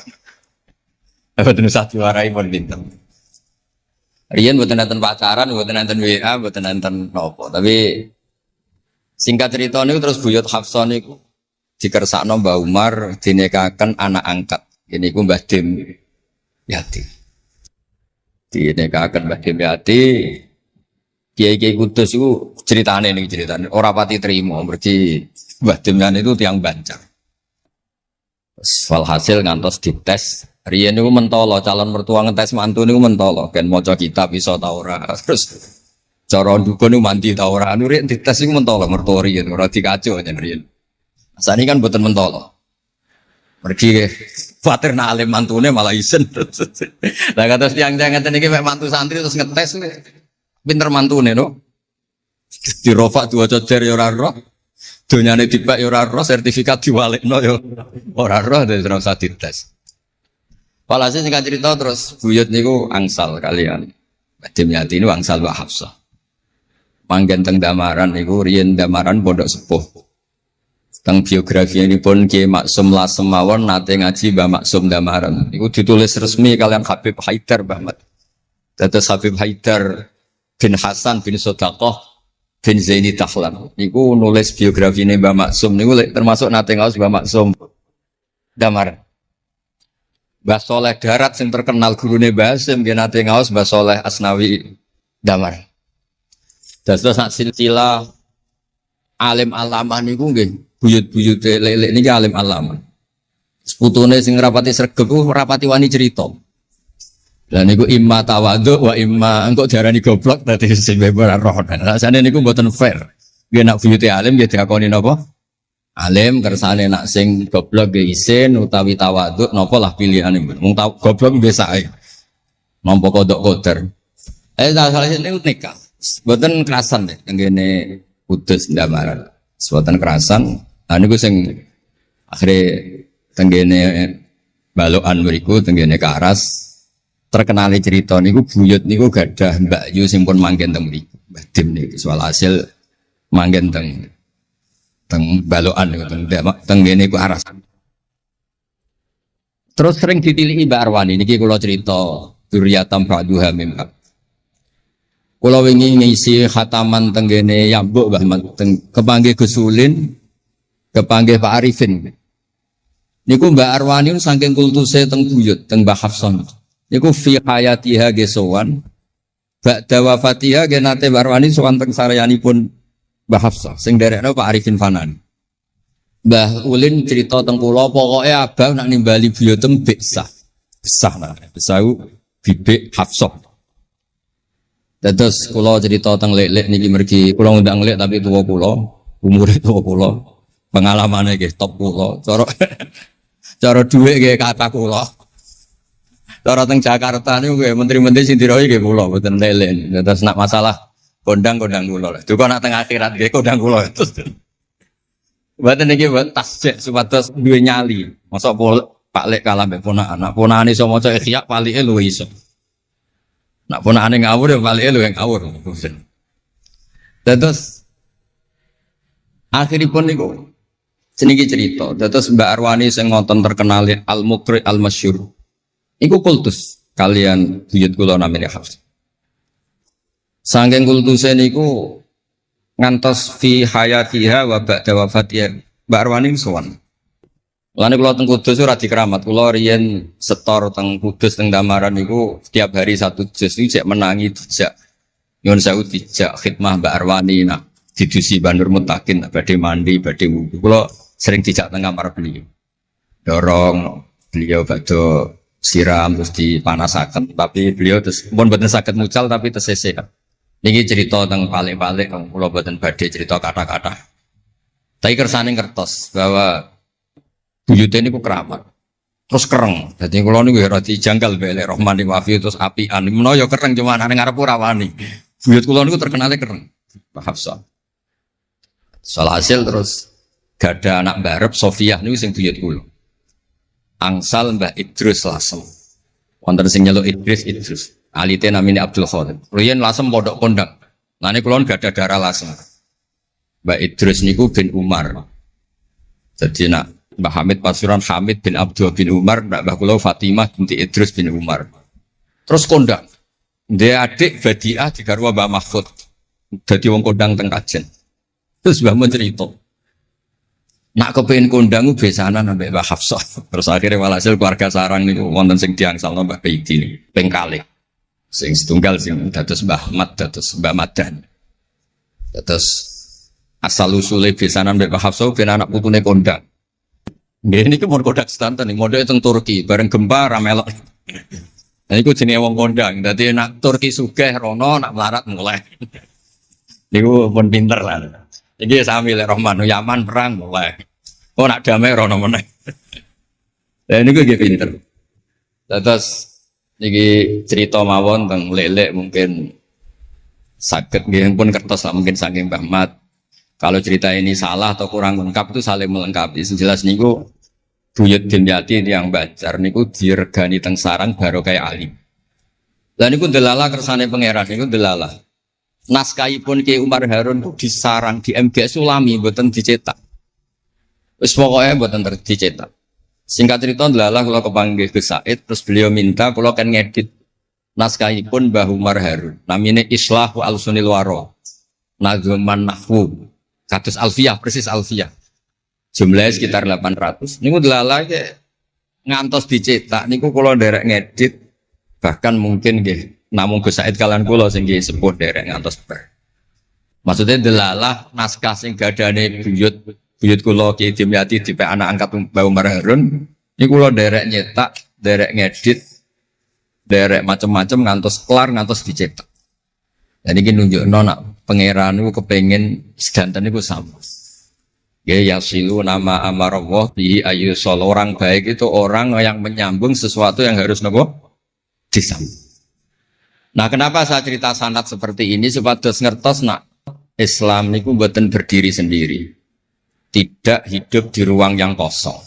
Mboten usah diwarai pun pinter. Riyen mboten enten pacaran, mboten enten WA, mboten enten nopo. Tapi singkat cerita niku terus buyut Hafsah niku dikersakno Mbah Umar dinikahaken anak angkat. Ini ku Mbah Dim Yati. Dinikahaken Mbah Dim Yati. Kiai-kiai Kudus itu ceritane niki ceritane ora pati trimo mergi Mbah Dim Yati itu tiang Banjar. Walhasil ngantos dites. Riyen niku mentolo calon mertua ngetes mantu niku mentolo kan maca kitab iso ta ora. Terus Cara dukun itu mandi ta ora anu rek dites iku mentolo mertori ora dikaco jan riyen. Asane kan mboten mentolo. Pergi khawatir nak alim mantune malah isen. Lah kata tiang-tiang ngeten iki mek mantu santri terus ngetes pinter mantune no. Dirofak dua coder ya ora roh. Donyane dipek ya ora roh, sertifikat diwalekno ya ora roh terus ora usah dites. Walhasil sing cerita terus buyut niku angsal kalian. Badhe nyati niku angsal Mbak Hafsah. Manggen teng Damaran niku riyen Damaran pondok sepuh. Teng biografi ini pun Kiai Maksum Lasem mawon nate ngaji Mbah Maksum Damaran. Niku ditulis resmi kalian Habib Haidar Bahmat. Dados Habib Haidar bin Hasan bin Sodaqah bin Zaini Tahlan. Niku nulis biografi ini Mbah Maksum niku termasuk nate ngaos Mbah Maksum Damaran. Mbah Soleh Darat yang terkenal gurune Mbah Hasim nggih nate ngaos Mbah Soleh Asnawi Damaran. Dados sak silsilah alim alamah niku nggih buyut-buyut lelek niki alim alamah. Seputune sing rapati sregep ku rapati wani cerita. Lah niku imma tawadhu wa imma engko diarani goblok dadi sing beber roh. Rasane niku mboten fair. Nggih nak buyute alim nggih diakoni napa? Alim kersane nak sing goblok nggih isin utawi tawadhu napa lah pilihane. Wong goblok biasa ae. Nampa kodok koder. Salah niku nikah. Mboten kerasan deh tenggene Kudus Damaran. Mboten kerasan. Lah niku sing akhire tenggene balokan mriku tenggene Karas terkenali cerita niku buyut niku gadah Mbak Yu sing pun manggen teng mriku. Mbah Dim niku soal hasil manggen teng balokan niku tenggene Karas. Terus sering ditilihi Mbak Arwani niki kula cerita Duriyatam Ba'duha Mimba. Kula wingi ngisi khataman tenggene Yambuk Mbah kepanggih Gusulin, kepanggih Pak Arifin. Niku Mbak Arwani saking kultuse teng buyut teng Mbah Hafsah. Niku fi hayatiha gesowan. Ba'da wafatiha ge nate Mbak Arwani sowan teng saryanipun Mbah Hafsah sing derekno Pak Arifin Fanan. Mbah Ulin cerita teng kula pokoke abang nak nimbali buyutem Besah. Besah nah, Besah bibik Hafsah. Terus kula cerita teng lek-lek niki mergi kula ngundang lek tapi tuwa kula, umure tuwa kula. Pengalamane nggih top kula. Cara dhuwit nggih kata kula. Cara teng Jakarta niku nggih menteri-menteri sing dirohi nggih kula mboten lek-lek. Terus nak masalah kondang-kondang kula. Duka nak teng akhirat nggih kondang kula. Mboten niki tasjek supados duwe nyali. Mosok Pak Lek kalah mbek ponakan. Nak ponakane iso maca Ihya palike luwih iso. Nak ponakane ngawur ya palike luwih ngawur. Terus akhiripun niku seniki cerita. Terus Mbak Arwani sing ngonten terkenal Al-Muqri Al-Masyhur. Iku kultus kalian buyut kula namine Hafs. Saking kultuse niku ngantos fi hayatiha wa ba'da wafatiha Mbak Arwani sowan. Lane kula teng Kudus ora dikeramat, kula riyen setor teng Kudus teng Damaran niku setiap hari satu juz iki cek menangi dijak nyuwun sewu dijak khidmah Mbak Arwani nak didusi Banur Mutakin badhe mandi badhe wudu. Kula sering dijak teng kamar beliau. Dorong beliau badhe siram terus dipanasaken tapi beliau terus pun boten saged mucal tapi tesese. Niki cerita teng palik-palik kula boten badhe cerita kata-kata. Tapi kersane ngertos bahwa buyute niku keramat. Terus kereng. Dadi kula niku ora dijanggal belek Rahmani Wafi terus apian. Menawa ya kereng cuma nang ngarep ora wani. Buyut kula niku terkenale kereng. Pak Hafsah. Soal hasil terus gada anak barep Sofiah niku sing buyut kula. Angsal Mbah Idrus Lasem. Wonten sing nyeluk Idrus. Alite namine Abdul Khadir. Riyen Lasem pondok kondang. Lane kula gada darah Lasem. Mbah Idrus niku bin Umar. Jadi nak Mbah Hamid Pasuruan Hamid bin Abdul bin Umar, Mbah kula Fatimah binti Idrus bin Umar. Terus kondang. Dia adik Badiah digarwa Mbah Mahfud. Dadi wong kondang teng Kajen. Terus Mbah mun cerita. Nak kepengin kondang ku besanan ambek Mbah Hafsah. Terus akhirnya walhasil keluarga sarang niku wonten sing diangsalno Mbah Baidi niku ping kalih. Sing setunggal sing dados Mbah Ahmad dados Mbah Madan. Terus asal usule besanan mbek Mbah Hafsah ben anak putune kondang. Nggih niki mun kodak sedanten ning mondhoke teng Turki bareng gempa ra melok. Nah iku jenenge wong kondang. Dadi nak Turki sugih rono nak melarat mulai. Niku pun pinter lah. Iki sami lek Rahman Yaman perang mulai. Oh nak damai rono meneh. Lah niku nggih pinter. Terus niki cerita mawon tentang lelek mungkin saged nggih pun kertas lah mungkin saking Mbah Mat. Kalau cerita ini salah atau kurang lengkap itu saling melengkapi. Sejelas niku Buyut Dimyati yang Bacar niku diregani teng sarang baru kayak alim. Lah niku delala kersane pangeran niku delala. Naskahipun Ki Umar Harun itu disarang di MGS Sulami mboten dicetak. Wis pokoke mboten dicetak. Singkat cerita delala kula kepanggih Gus Said terus beliau minta kula kan ngedit naskahipun Mbah Umar Harun. Namine Islahu Al-Sunil Waro. Nazman Nahwu. Kados Alfiyah persis Alfiyah. Jumlahnya sekitar 800. Niku delala ngantos dicetak niku kula nderek ngedit bahkan mungkin nggih namung Gus Said kalian kula sing nggih sepuh nderek ngantos bar. Maksudnya delala naskah sing gadane buyut kula Ki Dimyati dipe anak angkat Mbah Umar Harun niku kula nderek nyetak, nderek ngedit, nderek macam-macam ngantos kelar ngantos dicetak. Dan iki nunjukno nak pangeran niku kepengin sedanten niku sama. Ya yasilu nama amarallah bihi ayyusol. Orang baik itu orang yang menyambung sesuatu yang harus nopo disambung. Nah, kenapa saya cerita sanad seperti ini supados ngertos nak Islam niku mboten berdiri sendiri. Tidak hidup di ruang yang kosong.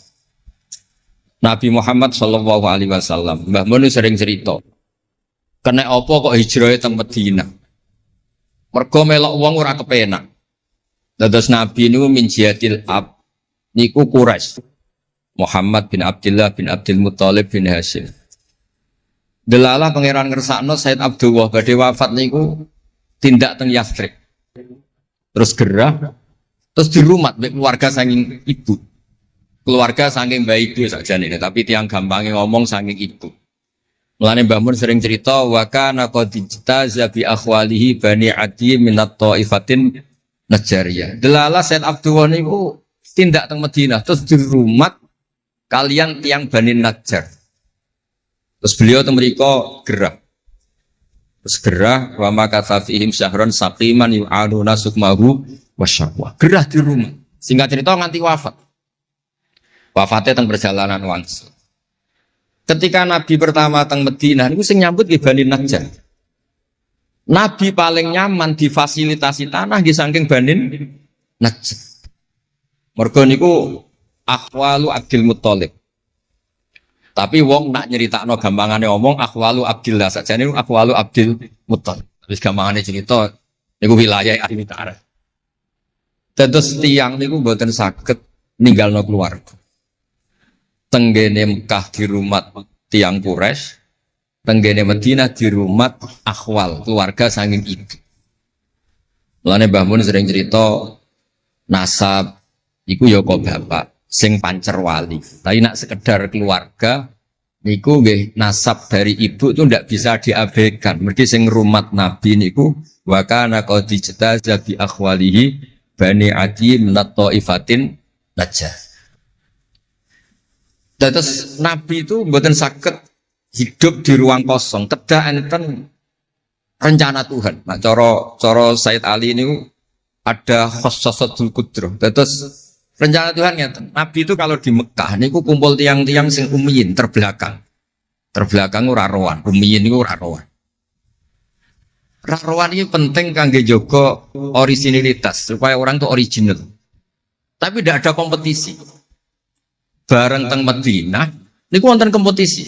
Nabi Muhammad sallallahu alaihi wasallam, Mbah Mun sering cerita. Kena apa kok hijrah teng Madinah? Mergo melok wong ora kepenak. Dados Nabi niku min jihadil ab niku Quraisy. Muhammad bin Abdullah bin Abdul Muthalib bin Hashim. Delala pangeran ngersakno Said Abdullah badhe wafat niku tindak teng Yathrib. Terus gerah terus dirumat mek keluarga saking ibu. Keluarga saking bayi ibu sakjane tapi tiang gampangnya ngomong saking ibu. Mulane Mbah Mun sering cerita wa kana qad ijtaza bi akhwalihi bani Adi minat taifatin Najariyah. Delala Said Abdullah niku tindak teng Madinah terus dirumat kalian tiang Bani Najjar. Terus beliau teng mriko gerah. Terus gerah wa makatha fihim syahron saqiman yu'aluna sukmahu wasyaqwa. Gerah di rumah. Singkat cerita nganti wafat. Wafatnya teng perjalanan wangsul. Ketika Nabi pertama teng Madinah niku sing nyambut nggih Bani Najjar. Nabi paling nyaman difasilitasi tanah di saking Banin Najjar. Mergo niku akhwalu Abdul Muthalib. Tapi wong nak nyeritakno gampangane omong akhwalu Abdillah sakjane niku akhwalu Abdul Muthalib. Wis gampangane cerita niku wilayah ahli ta'arif. Dados tiyang niku mboten saged ninggalno keluarga. Tenggene Mekah di rumah tiyang Quraisy. Tenggene Madinah di rumah akhwal keluarga saking ibu. Mulane Mbah Mun sering cerita nasab iku ya kok bapak sing pancer wali. Tapi nak sekedar keluarga niku nggih nasab dari ibu itu ndak bisa diabaikan. Mergi sing rumat Nabi niku wa kana qad ijtaza bi akhwalihi bani Adi minat taifatin Najjar. Terus Nabi itu mboten saged hidup di ruang kosong, kedah enten rencana Tuhan. Nah, cara Said Ali ini ada khossasatul qudrah. Terus rencana Tuhan ngeten. Nabi itu kalau di Mekah niku kumpul tiang-tiang sing ummiyin terbelakang. Terbelakang ora rowan, ummiyin niku ora rowan. Ra rowan ini penting kangge jaga originalitas supaya orang itu original. Tapi tidak ada kompetisi. Bareng teng Madinah niku wonten kompetisi.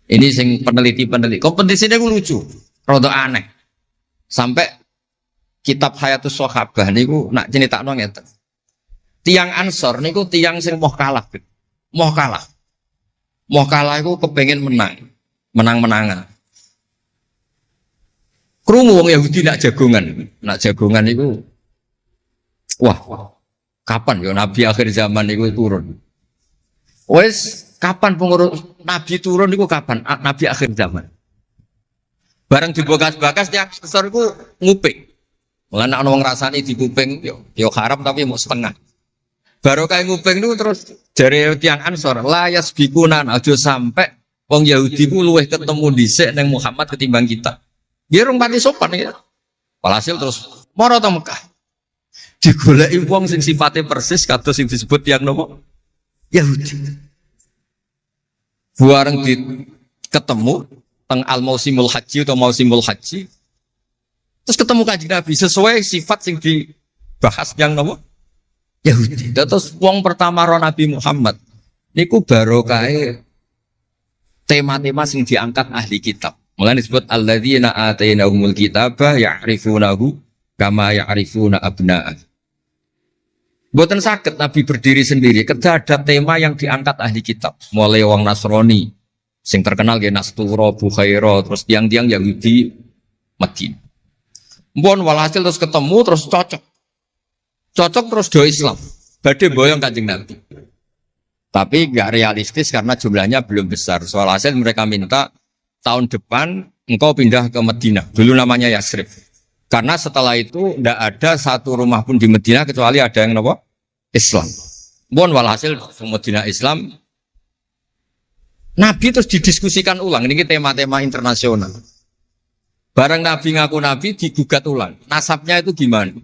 Ini sing peneliti kompetisinya gue lucu, rada aneh. Sampai kitab Hayatus Sahabah niku nak ceritakno ngeten. Tiang Ansor niku tiang sing moh kalah. Moh kalah iku kepengin menang-menangan. Krungu wong Yahudi nak jagongan niku wah, kapan ya Nabi akhir zaman niku turun. Wes kapan pengurus Nabi turun itu kapan? Nabi akhir zaman. Bareng dibakas-bakas tiang besar itu nguping. Mulane ana wong rasani di kuping yo haram tapi mau setengah. Baru kayak nguping itu terus jare tiang Ansor la yasbiquna aja sampai wong Yahudi ku luweh ketemu dhisik ning Muhammad ketimbang kita. Nggih rong pati sopan ya. Walhasil terus Mara ta Mekah. Digoleki wong sing sifate persis kados sing disebut yang nopo? Yahudi. Bareng ketemu teng al-mausimul haji atau mausimul haji. Terus ketemu Kanjeng Nabi sesuai sifat sing dibahas yang nopo? Yahudi. Terus wong pertama ro Nabi Muhammad niku barokahe tema-tema sing diangkat ahli kitab. Mulane disebut alladzina atainahumul kitaba ya'rifunahu kama ya'rifuna abna'ah. Mboten saged Nabi berdiri sendiri, kedah ada tema yang diangkat ahli kitab. Mulai wong Nasrani sing terkenal nggih Nastura, Bukhaira, terus tiang-tiang Yahudi Madinah. Mpun walhasil terus ketemu terus cocok. Cocok terus do Islam. Badhe boyong Kanjeng Nabi. Tapi enggak realistis karena jumlahnya belum besar. Soal hasil mereka minta tahun depan engkau pindah ke Madinah. Dulu namanya Yasrib. Karena setelah itu tidak ada satu rumah pun di Madinah kecuali ada yang apa? Islam. Bon walhasil Madinah Islam. Nabi terus didiskusikan ulang. Ini tema-tema internasional. Barang Nabi ngaku Nabi digugat ulang. Nasabnya itu gimana?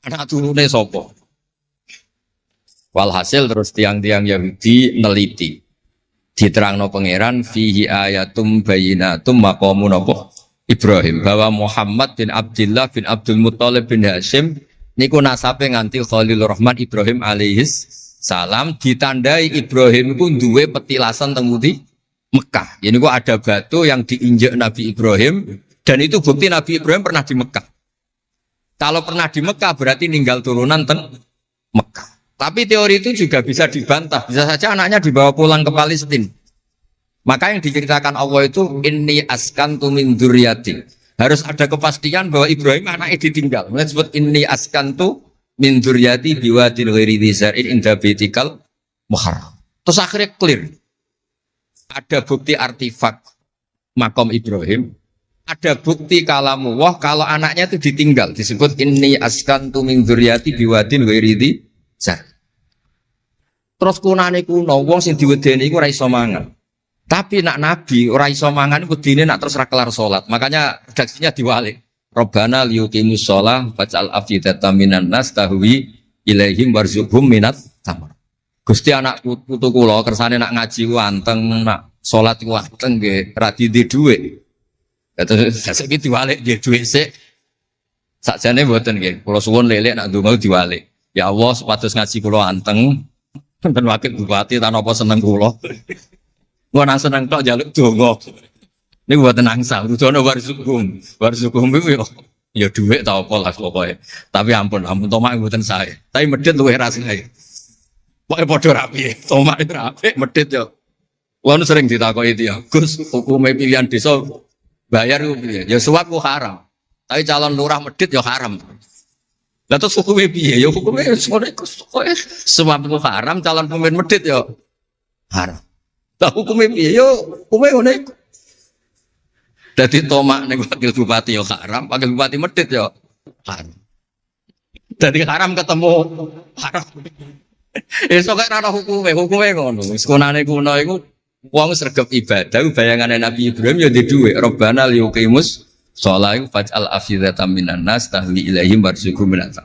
Anak turunnya sopo. Walhasil terus tiang-tiang Yahudi neliti. Diterangno pangeran fihi ayatum bayinatum maqamun apa? Ibrahim, bahwa Muhammad bin Abdullah bin Abdul Muttalib bin Hashim niku nasabe nganti Khalilur Rahman Ibrahim alaihis salam, ditandai Ibrahim iku duwe petilasan teng Mekah. Ya niku ada batu yang diinjak Nabi Ibrahim dan itu bukti Nabi Ibrahim pernah di Mekah. Kalau pernah di Mekah berarti ninggal turunan teng Mekah. Tapi teori itu juga bisa dibantah. Bisa saja anaknya dibawa pulang ke Palestina. Maka yang diceritakan Allah itu inni askantu min dzurriyyati. Harus ada kepastian bahwa Ibrahim anaknya ditinggal. Mulai disebut inni askantu min dzurriyyati biwadin ghairi dzar'in inda baitikal muharram. Terus akhirnya clear. Ada bukti artifak makom Ibrahim. Ada bukti kalamullah kalau anaknya itu ditinggal. Disebut inni askantu min dzurriyyati biwadin ghairi dzar'in. Terus kunane kuno wong sing diwedeni iku ora iso mangan. Tapi nak Nabi ora iso mangan wedine nak terus ra kelar salat. Makanya redaksinya diwalik. Rabbana liyuqimus shalah faj'al afidatan minan nas tahwi ilaihim warzuqhum minat tamar. Gusti anak putu kula kersane nak ngaji ku anteng, nak salat ku anteng nggih ra di dhuwit. Terus saiki diwalik nggih dhuwit sik. Sakjane mboten nggih. Kula suwun lelek nak ndonga diwalik. Ya Allah supados ngaji kula anteng. Ten wakil bupati tan apa seneng kula. Gua nang seneng tok njaluk donga. Niku mboten angsal, dudono warzuqhum. Warzuqhum iku ya dhuwit ta apa lah pokoke. Tapi ampun tomak mboten sae. Tapi medhit luwih rasane. Pokoke padha rapi. Tomak itu rapi, medhit yo. Wong sering ditakoki dia, Gus, hukume pilihan desa bayar ku piye? Ya suap ku haram. Tapi calon lurah medhit yo haram. Lah terus hukume piye? Ya hukume sore kowe suap ku haram, calon pemimpin medhit yo haram. Lah hukume piye yo hukume ngene iku. Dadi tomak ning wakil bupati yo haram, wakil bupati medhit yo haram. Dadi haram ketemu haram. Esuk kok ora hukume ngono. Wis konane kuno iku wong sregep ibadah bayangane Nabi Ibrahim yo ndek dhuwit. Rabbana liyuqimus shalah faj'al afidatan minan nas tahwi ilaihim warzuqhum minat.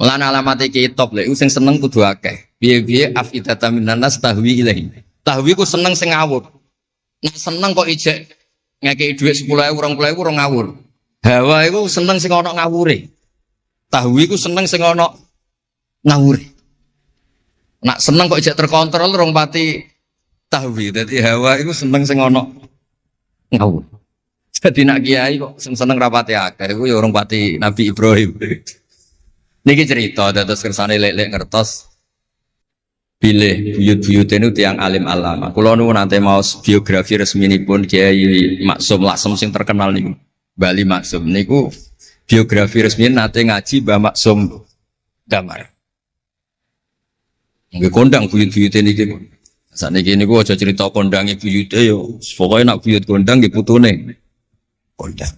Lan alamate kitab lek sing seneng kudu akeh. Piye-piye afidatan minan nas tahwi ilaihim. Tahwi ku seneng sing ngawur. Nek seneng kok ijek ngekeki dhuwit 10.000 20.000 ora ngawur. Hawa iku seneng sing ana ngawure. Tahwi ku seneng sing ana ngawure. Nak seneng kok ijek terkontrol rong pati tahwi. Dadi hawa iku seneng sing ana ngawur. Dadi nak kiai kok sing seneng rapati akeh iku ya rong pati Nabi Ibrahim. Niki cerita dados kersane lek-lek ngertos pilih buyut-buyut itu tiang alim alama. Kulo nu nanti mau biografi resmi pun Kiai Maksum Lasem sing terkenal nih Bali Maksum. Niku biografi resmi nanti ngaji Mbah Maksum Damar. Nggih kondang buyut-buyut niki. Sakniki niku aja cerita kondange buyute yo. Pokoke nak buyut kondang nggih putune. Kondang.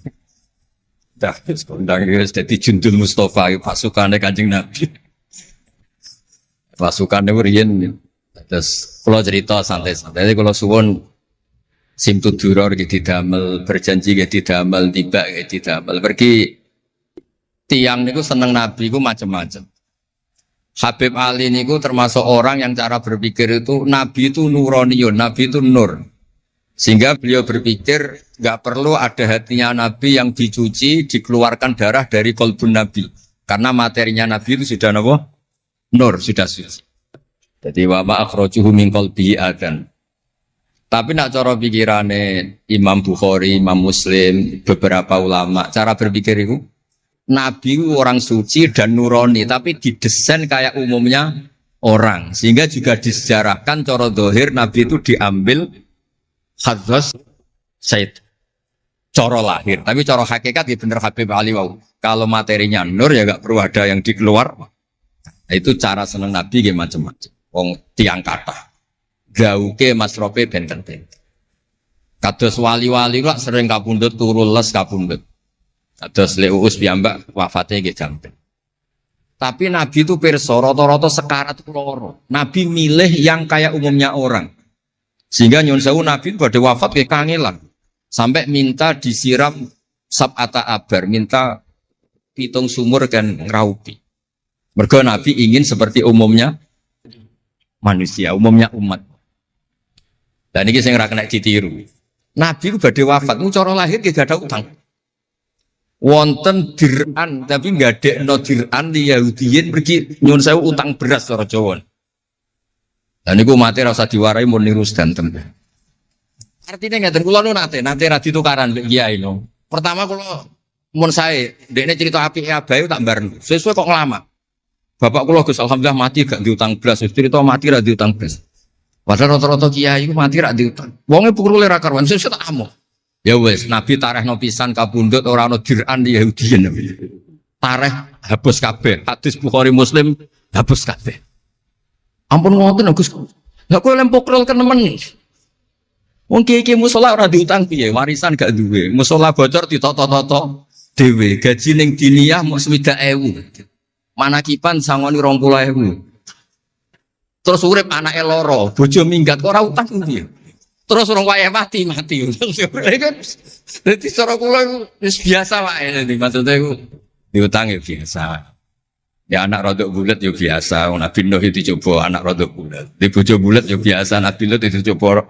Dah kondang wis dadi Jundul Mustofa pasukane Kanjeng Nabi. Pasukan itu riyen terus kalau cerita santai-santai jadi kalau suwon simtu duror gitu didamel berjanji gitu didamel tiba gitu didamel pergi tiang niku seneng Nabi ku macam-macam. Habib Ali niku termasuk orang yang cara berpikir itu Nabi itu nuraniun, Nabi itu nur. Sehingga beliau berpikir nggak perlu ada hatinya Nabi yang dicuci, dikeluarkan darah dari kolbun Nabi. Karena materinya Nabi itu sudah apa? Nur, sudah suci. Jadi wa ma akhrajuhu min qalbihi adan. Tapi nak cara pikirane Imam Bukhari, Imam Muslim, beberapa ulama, cara berpikir itu Nabi itu orang suci dan nurani, tapi didesain kayak umumnya orang. Sehingga juga disejarahkan cara zahir Nabi itu diambil hadzas Said. Cara lahir, tapi cara hakikat ya bener Habib Ali wau. Kalau materinya nur ya gak perlu ada yang dikeluar. Nah, itu cara seneng Nabi ya macam-macam. Wong tiang kata. Gauke masrope benten-benten. Kados wali-wali kok sering kapundhut turu les kapundhut. Kados Leuus piyambak wafate nggih jampen. Tapi Nabi itu pirsa rata-rata sekarat loro. Nabi milih yang kayak umumnya orang. Sehingga nyuwun sewu Nabi pada wafat nggih kangelan. Sampai minta disiram sab'ata abar, minta pitung sumur kan ngraupi. Mergo Nabi ingin seperti umumnya manusia, umumnya umat. Dan ini saya kena ditiru. Nabi itu badhe wafat, cara lahir gak ada utang. Wonten dir'an, tapi nggak ada no dir'an di Yahudiyin pergi nyuwun sewu utang beras cara Jawa. Dan niku mati rasa diwarai mun niru sedanten. Artinya ngeten kula nu nate ra ditukaran mbek kiai no. Pertama kula mun sae ndekne cerita apike abahe tak bareng. Sesuai kok lama. Bapak kula Gus alhamdulillah mati gak diutang beras, cerita mati ra diutang beras. Padahal rata-rata kiai iku mati ra diutang. Wonge pukule ra karuan sesuk tak amuk. Ya wis, Nabi tarehno pisan kapundhut ora ana dir'an di Yahudiyin. Tareh hapus kabeh. Hadis Bukhari Muslim hapus kabeh. Ampun ngoten Gus. Lah kowe lempok rol kenemen. Wong kiai musala ora diutang piye? Warisan gak duwe. Musala bocor ditoto-toto dhewe. Gaji ning diniyah mung 60.000. Manakipan sangoni 20.000. Terus urip anake loro, bojo minggat kok ora utang piye? Terus orang wayah mati. Jadi cara kula wis biasa wae dadi maksudnya iku diutang ya biasa. Ya anak rodok bulat ya biasa, Nabi Nuh itu coba anak rodok bulat. Di bojo bulat ya biasa, Nabi Nuh itu coba.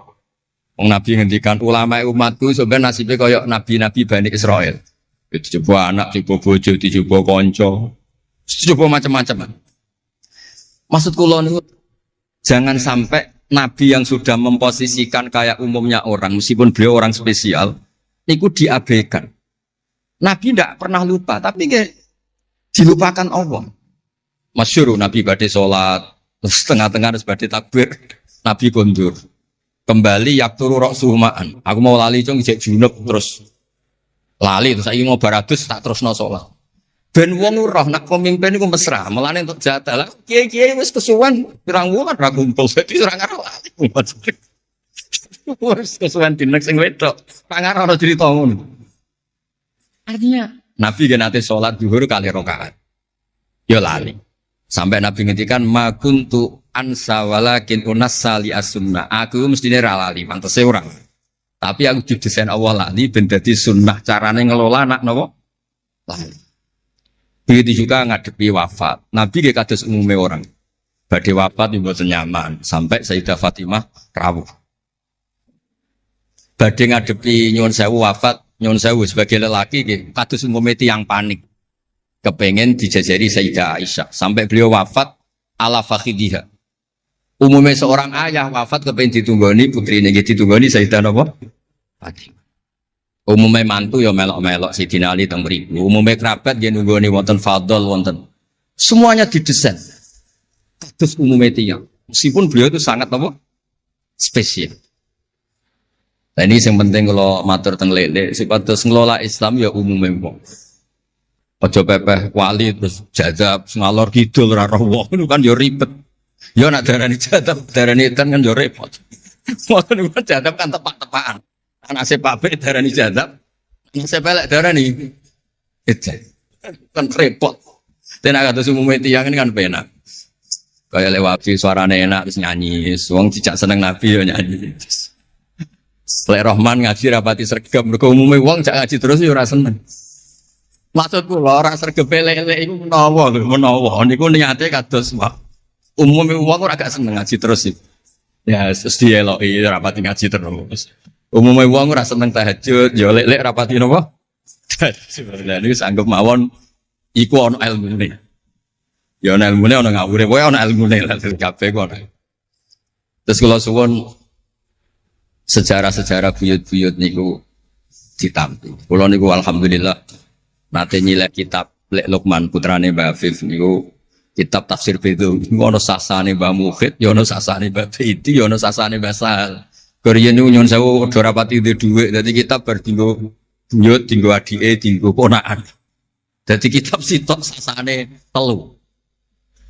Wong Nabi ngendikan ulama umatku sebenarnya nasibnya kaya nabi-nabi Bani Israel. Itu coba anak, coba bojo, coba kanca. Coba macam-macam. Maksud kula niku jangan sampai Nabi yang sudah memposisikan kayak umumnya orang, meskipun beliau orang spesial, itu diabaikan. Nabi tidak pernah lupa, tapi dilupakan Allah. Masyhur Nabi badhe sholat, terus tengah-tengah harus badhe takbir, Nabi kondur. Kembali yakturu ra'suhu ma'an. Aku mau lali cung ijek junub terus lali terus saiki mau baratus tak terusno sholat. Ben wong roh nak pemimpin iku mesra, melane untuk jatah. Lah kiai-kiai wis kesuwen pirang wulan ra kumpul, dadi ora ngarep lali. Wis kesuwen dinek sing wedok. Pangar ora cerita ngono. Artinya Nabi gen ate salat zuhur kali rakaat. Ya lali. Sampai Nabi ngendikan ma kuntu ansa walakin unassali as-sunnah. Aku mestine ra lali, pantese ora. Tapi aku didesain Allah lali ben dadi sunnah carane ngelola anak napa? Lali. Begitu juga ngadepi wafat. Nabi dia kados umumnya orang. Badhe wafat yang mboten nyaman sampai Sayyidah Fatimah rawuh. Badhe ngadepi nyuwun sewu wafat, nyuwun sewu sebagai lelaki nggih kados umumnya tiyang panik. Kepengen dijajari Sayyidah Aisyah sampai beliau wafat ala fakhidiha. Umumnya seorang ayah wafat kepengen ditunggoni putrine nggih ditunggoni Sayyidah napa? Fatimah. Umumnya mantu ya melok-melok Sidina Ali teng mriku. Umumnya kerabat nggih nunggoni wonten fadhol wonten. Semuanya didesain. Kados umumnya tiyang. Meskipun beliau itu sangat apa? Spesial. Nah ini yang penting kalau matur teng lele, sipatos ngelola Islam ya umumnya wong. Aja pepeh wali terus jadab ngalor kidul ora roh wong kan ya ribet. Ya nak darani jadab, darani edan kan ya repot. Wong kan jadab kan tepak-tepakan. Anak sepak bek darani jadab, anak sepelek darani edan. Kan repot. Tenak kados umumnya tiyang ini kan penak. Kayak lewat suarane enak terus nyanyi, wong dijak seneng Nabi ya nyanyi. Lek Rahman ngaji rapati sregep, mergo umume wong jak ngaji terus ya ora seneng. Maksudku lho ora sregepe lele iku menawa lho, menawa niku niate kados wae. Umume wong ora gak seneng ngaji terus iki. Ya terus dieloki rapati ngaji terus. Umume wong ora seneng tahajud, ya lek rapati napa? Sebenarnya niku sanggep mawon iku ana ilmune. Ya ana ilmune ana ngawure, pokoke ana ilmune lah kabeh kok. Terus kula suwun sejarah-sejarah buyut-buyut niku ditampi. Kula niku alhamdulillah nate nyilek kitab Lek Lukman putrane Mbah Afif niku kitab tafsir Bedou. Niku ana sasane Mbah Mukhid, ya ana sasane Mbah Bedi, ya ana sasane Mbah Sahal. Koriyen niku nyuwun sewu ora rapati duwe dhuwit, dadi kitab bar dinggo buyut, dinggo adike, dinggo ponakan. Dadi kitab sitok sasane telu.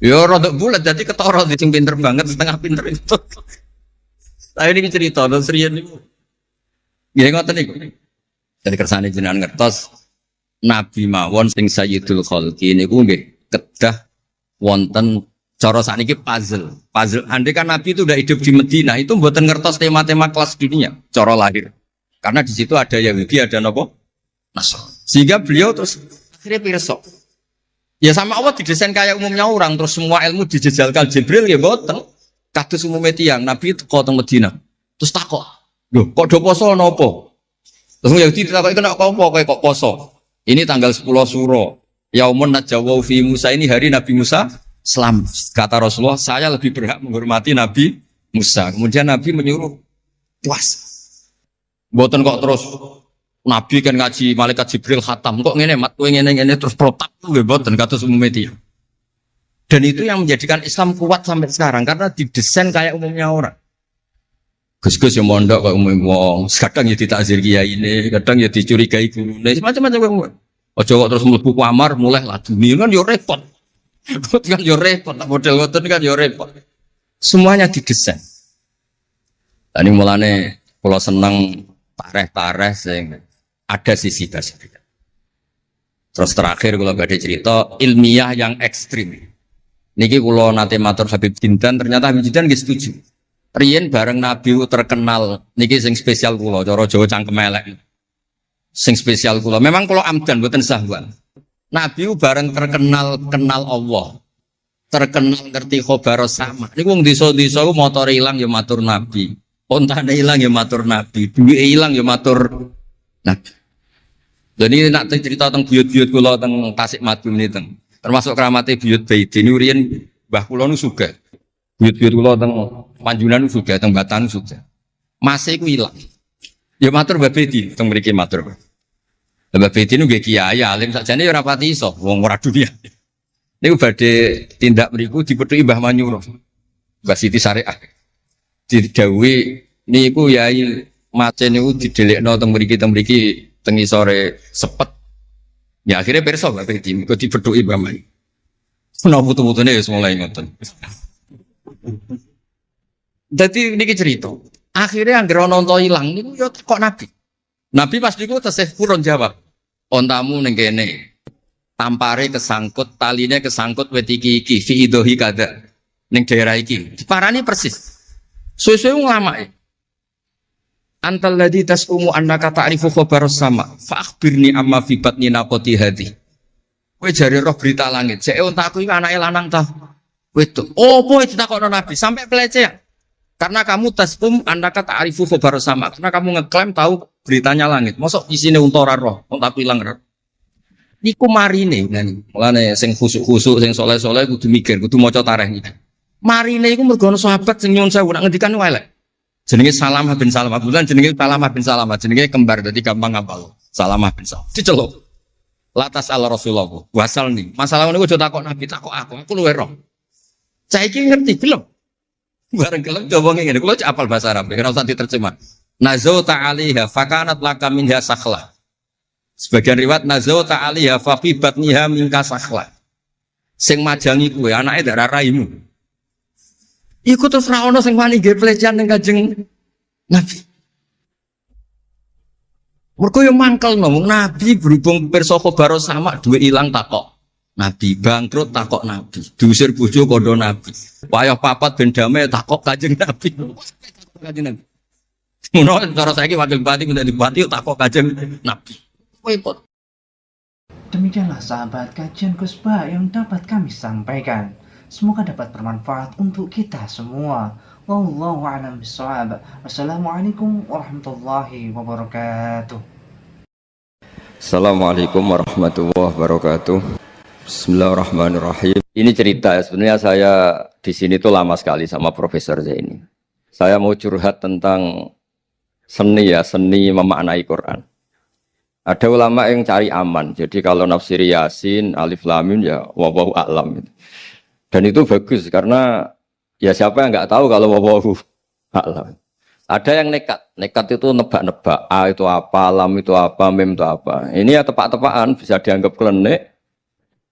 Ya rada bulat dadi ketara sing pinter banget setengah pinter itu. Saya ini cerita terus riyen niku. Nggih ngoten niku. Dadi kersane jenengan ngertos Nabi mawon sing Sayyidul Khalqi niku nggih kedah wonten cara sakniki puzzle. Puzzle andai kan Nabi itu udah hidup di Madinah itu mboten ngertos tema-tema kelas dunia cara lahir. Karena di situ ada Yahudi, ada napa? Nasrani. Sehingga beliau terus akhirnya pirsa. Ya sama Allah didesain kayak umumnya orang terus semua ilmu dijejalkan Jibril ya mboten. Kados umume tiyang Nabi teko teng Madinah. Terus takok, "Lho, kok do poso napa?" Terus Yahudi ditakoki kena apa kok poso? Ini tanggal 10 Suro. Yaumun najawau fi Musa, ini hari Nabi Musa selamat. Kata Rasulullah, saya lebih berhak menghormati Nabi Musa. Kemudian Nabi menyuruh puasa. Mboten kok terus Nabi kan ngaji malaikat Jibril khatam kok ngene mat kowe ngene terus protap nggih mboten kados umume tiyang. Dan itu yang menjadikan Islam kuat sampai sekarang karena didesain kayak umumnya orang. Gus-gus yang mondok kok umum wong, kadang ya ditakzir kiai ini, kadang ya dicurigai gurune, macam-macam wong. Aja kok terus mlebu kamar mulai lah dunia kan yo repot. Kan yo repot, model ngoten kan yo repot. Semuanya didesain. Tadi mulane kula seneng tareh-tareh sing ada sisi dasarnya. Terus terakhir kula badhe cerita ilmiah yang ekstrim. Niki kula nate matur Habib Jindan, ternyata Habib Jindan nggih setuju. Riyen bareng Nabi terkenal niki sing spesial kula cara Jawa cangkem elek. Sing spesial kula memang kula amdan mboten sahwan. Nabi bareng terkenal kenal Allah. Terkenal ngerti khobaros sama. Niku wong desa-desa ku motore ilang ya matur Nabi. Ontane ilang ya matur Nabi. Duwe ilang ya matur Nabi. Jadi nak cerita tentang buyut-buyut kula teng Tasikmadu niki termasuk keramate buyut Baiti niku riyen mbah kula nu sugih. Buyut-buyut kula teng Panjunan juga, teng Batan juga. Masih ku ilang. Ya matur Mbah Bedi, teng mriki matur. Mbah Bedi nu nggih kiai alim sakjane ya ora pati iso, wong ora dunia. Niku badhe tindak mriku dipethuki Mbah Manyuro. Mbah Siti Syariah. Didhawuhi niku yai macen niku didelekno teng mriki teng isore sepet. Ya akhirnya pirsa Mbah Bedi kok dipethuki Mbah Manyuro. Menawa putu-putune wis mulai ngoten. Jadi niki cerita. Akhirnya anggere ana unta ilang niku ya kok Nabi. Nabi pas niku tesih purun jawab. Ontamu ning kene. Tampare kesangkut, taline kesangkut wit iki fi idhi kada. Ning daerah iki. Diparani persis. Suwe-suwe nglamake. Antal ladzi tasumu annaka ta'rifu khabaras sama. Fa akhbirni amma fi batni naqati hadi. Kowe jare roh berita langit. Sek ontaku iki anake lanang ta. Wedok. Opo ditakokno Nabi sampai pelecehan. Karena kamu tasum andaka ta'rifu khabar sama. Karena kamu ngeklaim tahu beritanya langit. Mosok isine unta ora roh, unta ilang roh. Niku marine ngene. Mulane sing khusuk-khusuk sing saleh-saleh kudu mikir, kudu maca tarikh iki. Marine iku mergo ana sahabat sing nyuwun sewu nak ngendikan elek. Jenenge Salamah bin Salamah. Bulan jenenge Salamah bin Salamah, jenenge kembar dadi gampang hafal. Salamah bin Salamah. Diceluk. Latas ala Rasulullah. Wasal nih. Masalah niku aja takok Nabi, takok aku luwe roh. Saiki ngerti belum? Bareng kelem coba ngene, kula apal bahasa Arab, ora usah diterjemah. Nazau ta'aliha fakanat laka minha sakhla. Sebagian riwayat nazau ta'aliha fa fi batniha minka sakhla. Sing majangi kuwe anake ndak raimu. Iku terus ra ono sing wani nggih pelecehan ning Kanjeng Nabi. Mergo yo mangkelno Nabi berhubung pirsa khabar sama duwe ilang takok. Nabi bangkrut takok Nabi, diusir bojo kondo Nabi. Wayah papat ben damai takok Kanjeng Nabi. Kanjeng Nabi. Ngono cara saiki wakil bupati minta dibupati takok Kanjeng Nabi. Repot. Demikianlah sahabat kajian Kusba yang dapat kami sampaikan. Semoga dapat bermanfaat untuk kita semua. Wallahu a'lam bishawab. Wassalamualaikum warahmatullahi wabarakatuh. Assalamualaikum warahmatullahi wabarakatuh. Bismillahirrahmanirrahim. Ini cerita ya, sebenarnya saya di sini tuh lama sekali sama Profesor Zaini. Saya mau curhat tentang seni ya, seni memaknai Quran. Ada ulama yang cari aman, jadi kalau nafsir Yasin, Alif Lam Mim ya wallahu a'lam. Dan itu bagus karena ya siapa yang nggak tahu kalau wallahu a'lam. Ada yang nekat itu nebak-nebak, A itu apa, Lam itu apa, Mim itu apa. Ini ya tepak-tepakan, bisa dianggap klenik,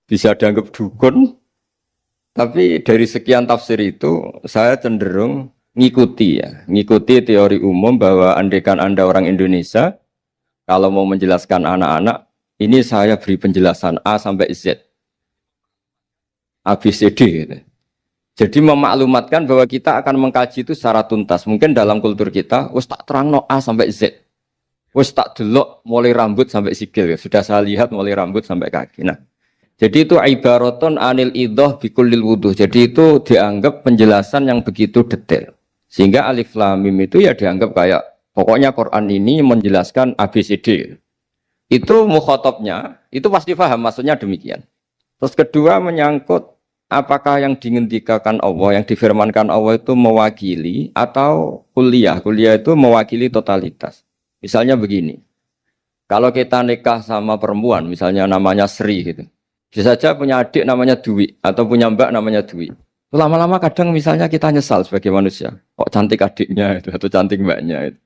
bisa dianggap dukun. Tapi dari sekian tafsir itu saya cenderung ngikuti teori umum bahwa andaikan Anda orang Indonesia, kalau mau menjelaskan anak-anak, ini saya beri penjelasan A sampai Z. ABCD gitu. Jadi memaklumatkan bahwa kita akan mengkaji itu secara tuntas. Mungkin dalam kultur kita, wis tak terangno A sampai Z. Wis tak delok mulai rambut sampai sikil. Sudah saya lihat mulai rambut sampai kaki. Nah, jadi itu ibaratun anil idhah bikullil wuduh. Jadi itu dianggap penjelasan yang begitu detail. Sehingga Alif Lam Mim itu ya dianggap kayak pokoknya Quran ini menjelaskan ABCD. Itu mukhatabnya, itu pasti paham maksudnya demikian. Terus kedua menyangkut apakah yang dingendikakan Allah, yang difirmankan Allah itu mewakili atau kuliah. Kuliah itu mewakili totalitas. Misalnya begini, kalau kita nikah sama perempuan, misalnya namanya Sri gitu. Bisa saja punya adik namanya Dwi, atau punya mbak namanya Dwi. Lama-lama kadang misalnya kita nyesal sebagai manusia. Kok cantik adiknya itu, atau cantik mbaknya itu.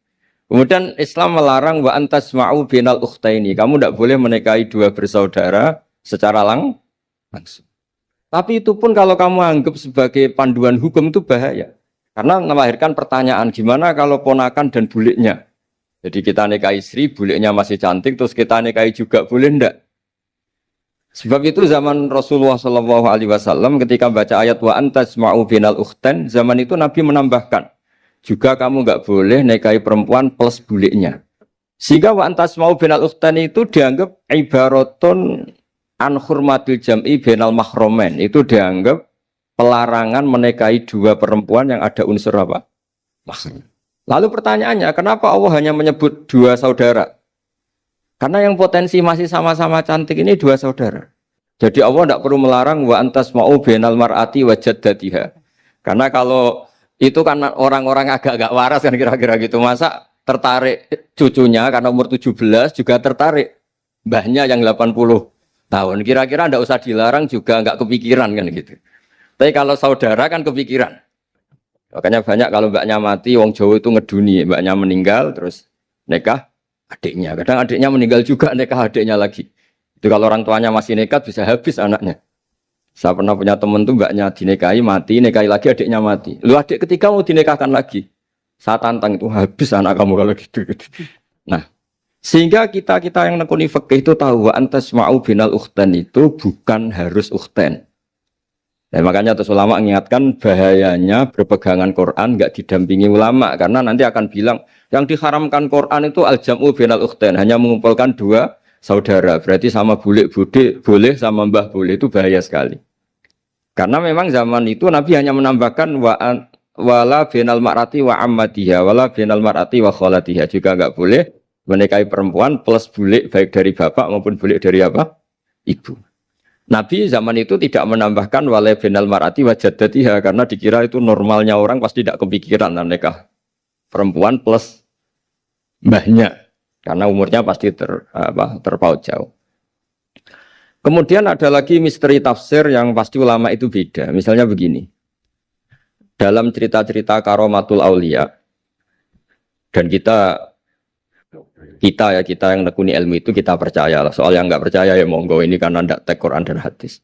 Kemudian Islam melarang wa antasma'u binal ukhtaini. Kamu tidak boleh menikahi dua bersaudara secara langsung. Tapi itu pun kalau kamu anggap sebagai panduan hukum itu bahaya. Karena melahirkan pertanyaan gimana kalau ponakan dan buliknya. Jadi kita nikahi Sri, buliknya masih cantik, terus kita nikahi juga boleh enggak? Sebab itu zaman Rasulullah SAW ketika baca ayat wa antasma'u binal ukhtain, zaman itu Nabi menambahkan juga kamu enggak boleh nikahi perempuan plus buliknya. Sehingga wa antasma'u binal ukhtain itu dianggap ibaratun an hurmatil jam'i binal mahromen. Itu dianggap pelarangan menikahi dua perempuan yang ada unsur apa? Mahram. Lalu pertanyaannya, kenapa Allah hanya menyebut dua saudara? Karena yang potensi masih sama-sama cantik ini dua saudara. Jadi Allah tidak perlu melarang wa antasma'u binal mar'ati wa jaddatiha. Karena kalau itu kan orang-orang agak-agak waras kan kira-kira gitu. Masa tertarik cucunya karena umur 17 juga tertarik mbahnya yang 80 tahun. Kira-kira tidak usah dilarang juga nggak kepikiran kan gitu. Tapi kalau saudara kan kepikiran. Makanya banyak kalau mbaknya mati, wong Jawa itu ngeduni, mbaknya meninggal terus nikah adiknya. Kadang adiknya meninggal juga nikah adiknya lagi. Itu kalau orang tuanya masih nekat bisa habis anaknya. Saya pernah punya teman tuh mbaknya dinikahi mati, nikahi lagi adiknya mati. Lu adik ketiga mau dinikahkan lagi. Saya tantang itu habis anak kamu kalau gitu. Nah, sehingga kita yang nekuni fikih itu tahu wa antasma'u binal ukhtan itu bukan harus ukhtan. Nah, makanya terus ulama mengingatkan bahayanya berpegangan Quran enggak didampingi ulama karena nanti akan bilang yang diharamkan Quran itu al-jam'u binal ukhtain, hanya mengumpulkan dua saudara. Berarti sama bulik bude boleh, sama mbah boleh, itu bahaya sekali. Karena memang zaman itu Nabi hanya menambahkan wala binal mar'ati wa ammatiha, wala binal mar'ati wa kholatiha, juga enggak boleh menikahi perempuan plus bulik baik dari bapak maupun bulik dari apa? Ibu. Nabi zaman itu tidak menambahkan wala binal mar'ati wa jaddatiha karena dikira itu normalnya orang pasti tidak kepikiran nikah perempuan plus mbahnya karena umurnya pasti terpaut jauh. Kemudian ada lagi misteri tafsir yang pasti ulama itu beda. Misalnya begini. Dalam cerita-cerita karomatul aulia dan kita yang nekuni ilmu itu kita percaya lah. Soal yang nggak percaya ya monggo, ini karena tidak tek Quran dan hadis.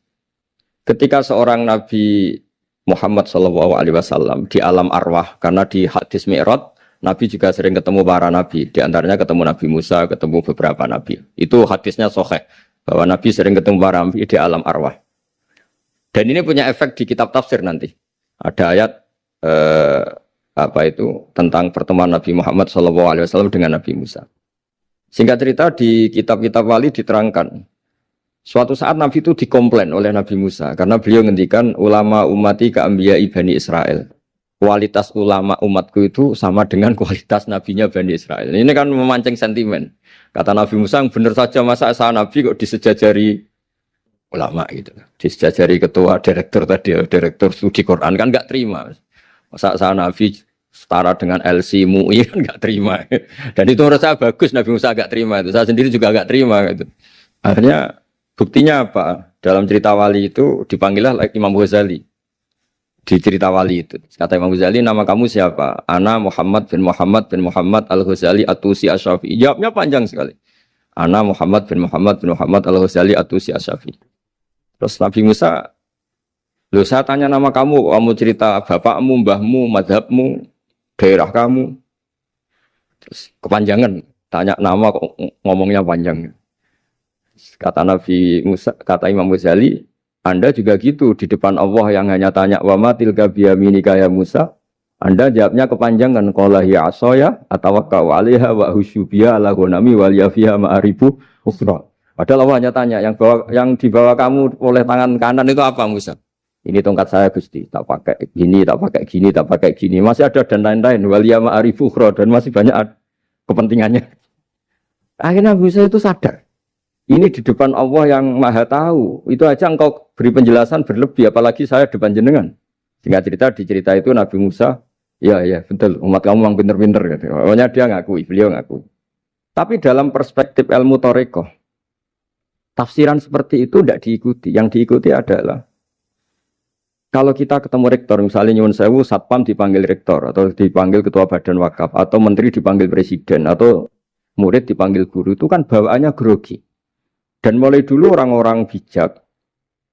Ketika seorang Nabi Muhammad SAW di alam arwah, karena di hadis Mi'raj Nabi juga sering ketemu para nabi, di antaranya ketemu Nabi Musa, ketemu beberapa nabi. Itu hadisnya sahih bahwa Nabi sering ketemu para nabi di alam arwah. Dan ini punya efek di kitab tafsir nanti. Ada ayat tentang pertemuan Nabi Muhammad SAW dengan Nabi Musa. Singkat cerita di kitab-kitab wali diterangkan Suatu saat Nabi itu dikomplain oleh Nabi Musa karena beliau ngendikan ulama umati ka'ambiya Bani Israel. Kualitas ulama umatku itu sama dengan kualitas nabinya Bani Israel. Ini kan memancing sentimen. Kata Nabi Musa, benar saja masa saya Nabi kok disejajari ulama gitu. Disejajari ketua direktur tadi, direktur studi Quran kan nggak terima. Masa saya Nabi setara dengan LC MUI kan nggak terima. Dan itu menurut saya bagus Nabi Musa nggak terima itu. Saya sendiri juga nggak terima gitu. Akhirnya buktinya apa? Dalam cerita wali itu dipanggillah Imam Ghazali. Di cerita wali itu. Kata Imam Ghazali, nama kamu siapa? Ana Muhammad bin Muhammad Al-Ghazali At-Tusi Asy-Syafi'i. Jawabnya panjang sekali. Ana Muhammad bin Muhammad Al-Ghazali At-Tusi Asy-Syafi'i. Terus Nabi Musa, loh saya tanya nama kamu cerita bapakmu, mbahmu, madhabmu, daerah kamu. Terus kepanjangan, tanya nama ngomongnya panjang. Kata Nabi Musa, kata Imam Ghazali, Anda juga gitu di depan Allah yang hanya tanya wa ma tilka biyaminika ya Musa. Anda jawabnya kepanjangan qala ya asaya atawakkau 'alaiha wa husyubiya ala ghanami wal yafiha ma'aribu ukhra. Padahal Allah hanya tanya yang dibawa kamu oleh tangan kanan itu apa Musa? Ini tongkat saya Gusti, tak pakai gini, tak pakai gini, tak pakai gini. Masih ada dan lain-lain wal ya ma'aribu ukhra dan masih banyak kepentingannya. Akhirnya Musa itu sadar. Ini di depan Allah yang maha tahu. Itu aja engkau beri penjelasan berlebih. Apalagi saya depan jenengan. Singkat cerita, di cerita itu Nabi Musa, ya betul, umat kamu memang pinter-pinter. Gitu. Pokoknya dia ngakui, beliau ngakui. Tapi dalam perspektif ilmu Thariqah, tafsiran seperti itu tidak diikuti. Yang diikuti adalah, kalau kita ketemu rektor, misalnya Nyuwun Sewu, Satpam dipanggil rektor, atau dipanggil ketua badan wakaf, atau menteri dipanggil presiden, atau murid dipanggil guru, itu kan bawaannya grogi. Dan mulai dulu orang-orang bijak,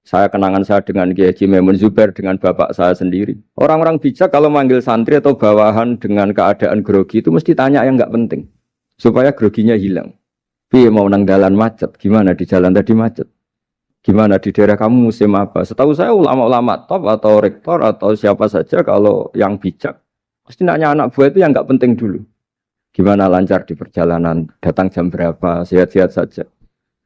saya kenangan saya dengan Kiai Haji Maimun Zubair, dengan bapak saya sendiri. Orang-orang bijak kalau manggil santri atau bawahan dengan keadaan grogi itu mesti tanya yang nggak penting. Supaya groginya hilang. Piye mau nang dalan macet, gimana di jalan tadi macet? Gimana di daerah kamu musim apa? Setahu saya ulama-ulama top atau rektor atau siapa saja kalau yang bijak, pasti nanya anak buah itu yang nggak penting dulu. Gimana lancar di perjalanan, datang jam berapa, sehat-sehat saja.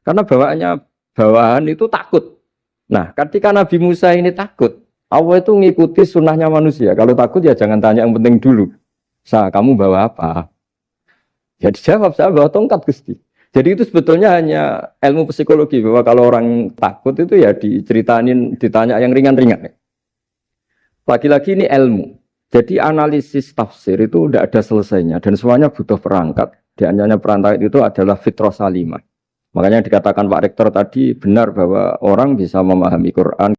Karena bawahan itu takut. Nah, ketika Nabi Musa ini takut, Allah itu ngikuti sunnahnya manusia. Kalau takut ya jangan tanya yang penting dulu. Kamu bawa apa? Ya dijawab, saya bawa tongkat Gusti. Jadi itu sebetulnya hanya ilmu psikologi. Bahwa kalau orang takut itu ya ditanya yang ringan-ringan. Lagi-lagi ini ilmu. Jadi analisis tafsir itu tidak ada selesainya. Dan semuanya butuh perangkat. Di antaranya perangkat itu adalah fitrah salimah. Makanya dikatakan Pak Rektor tadi benar bahwa orang bisa memahami Quran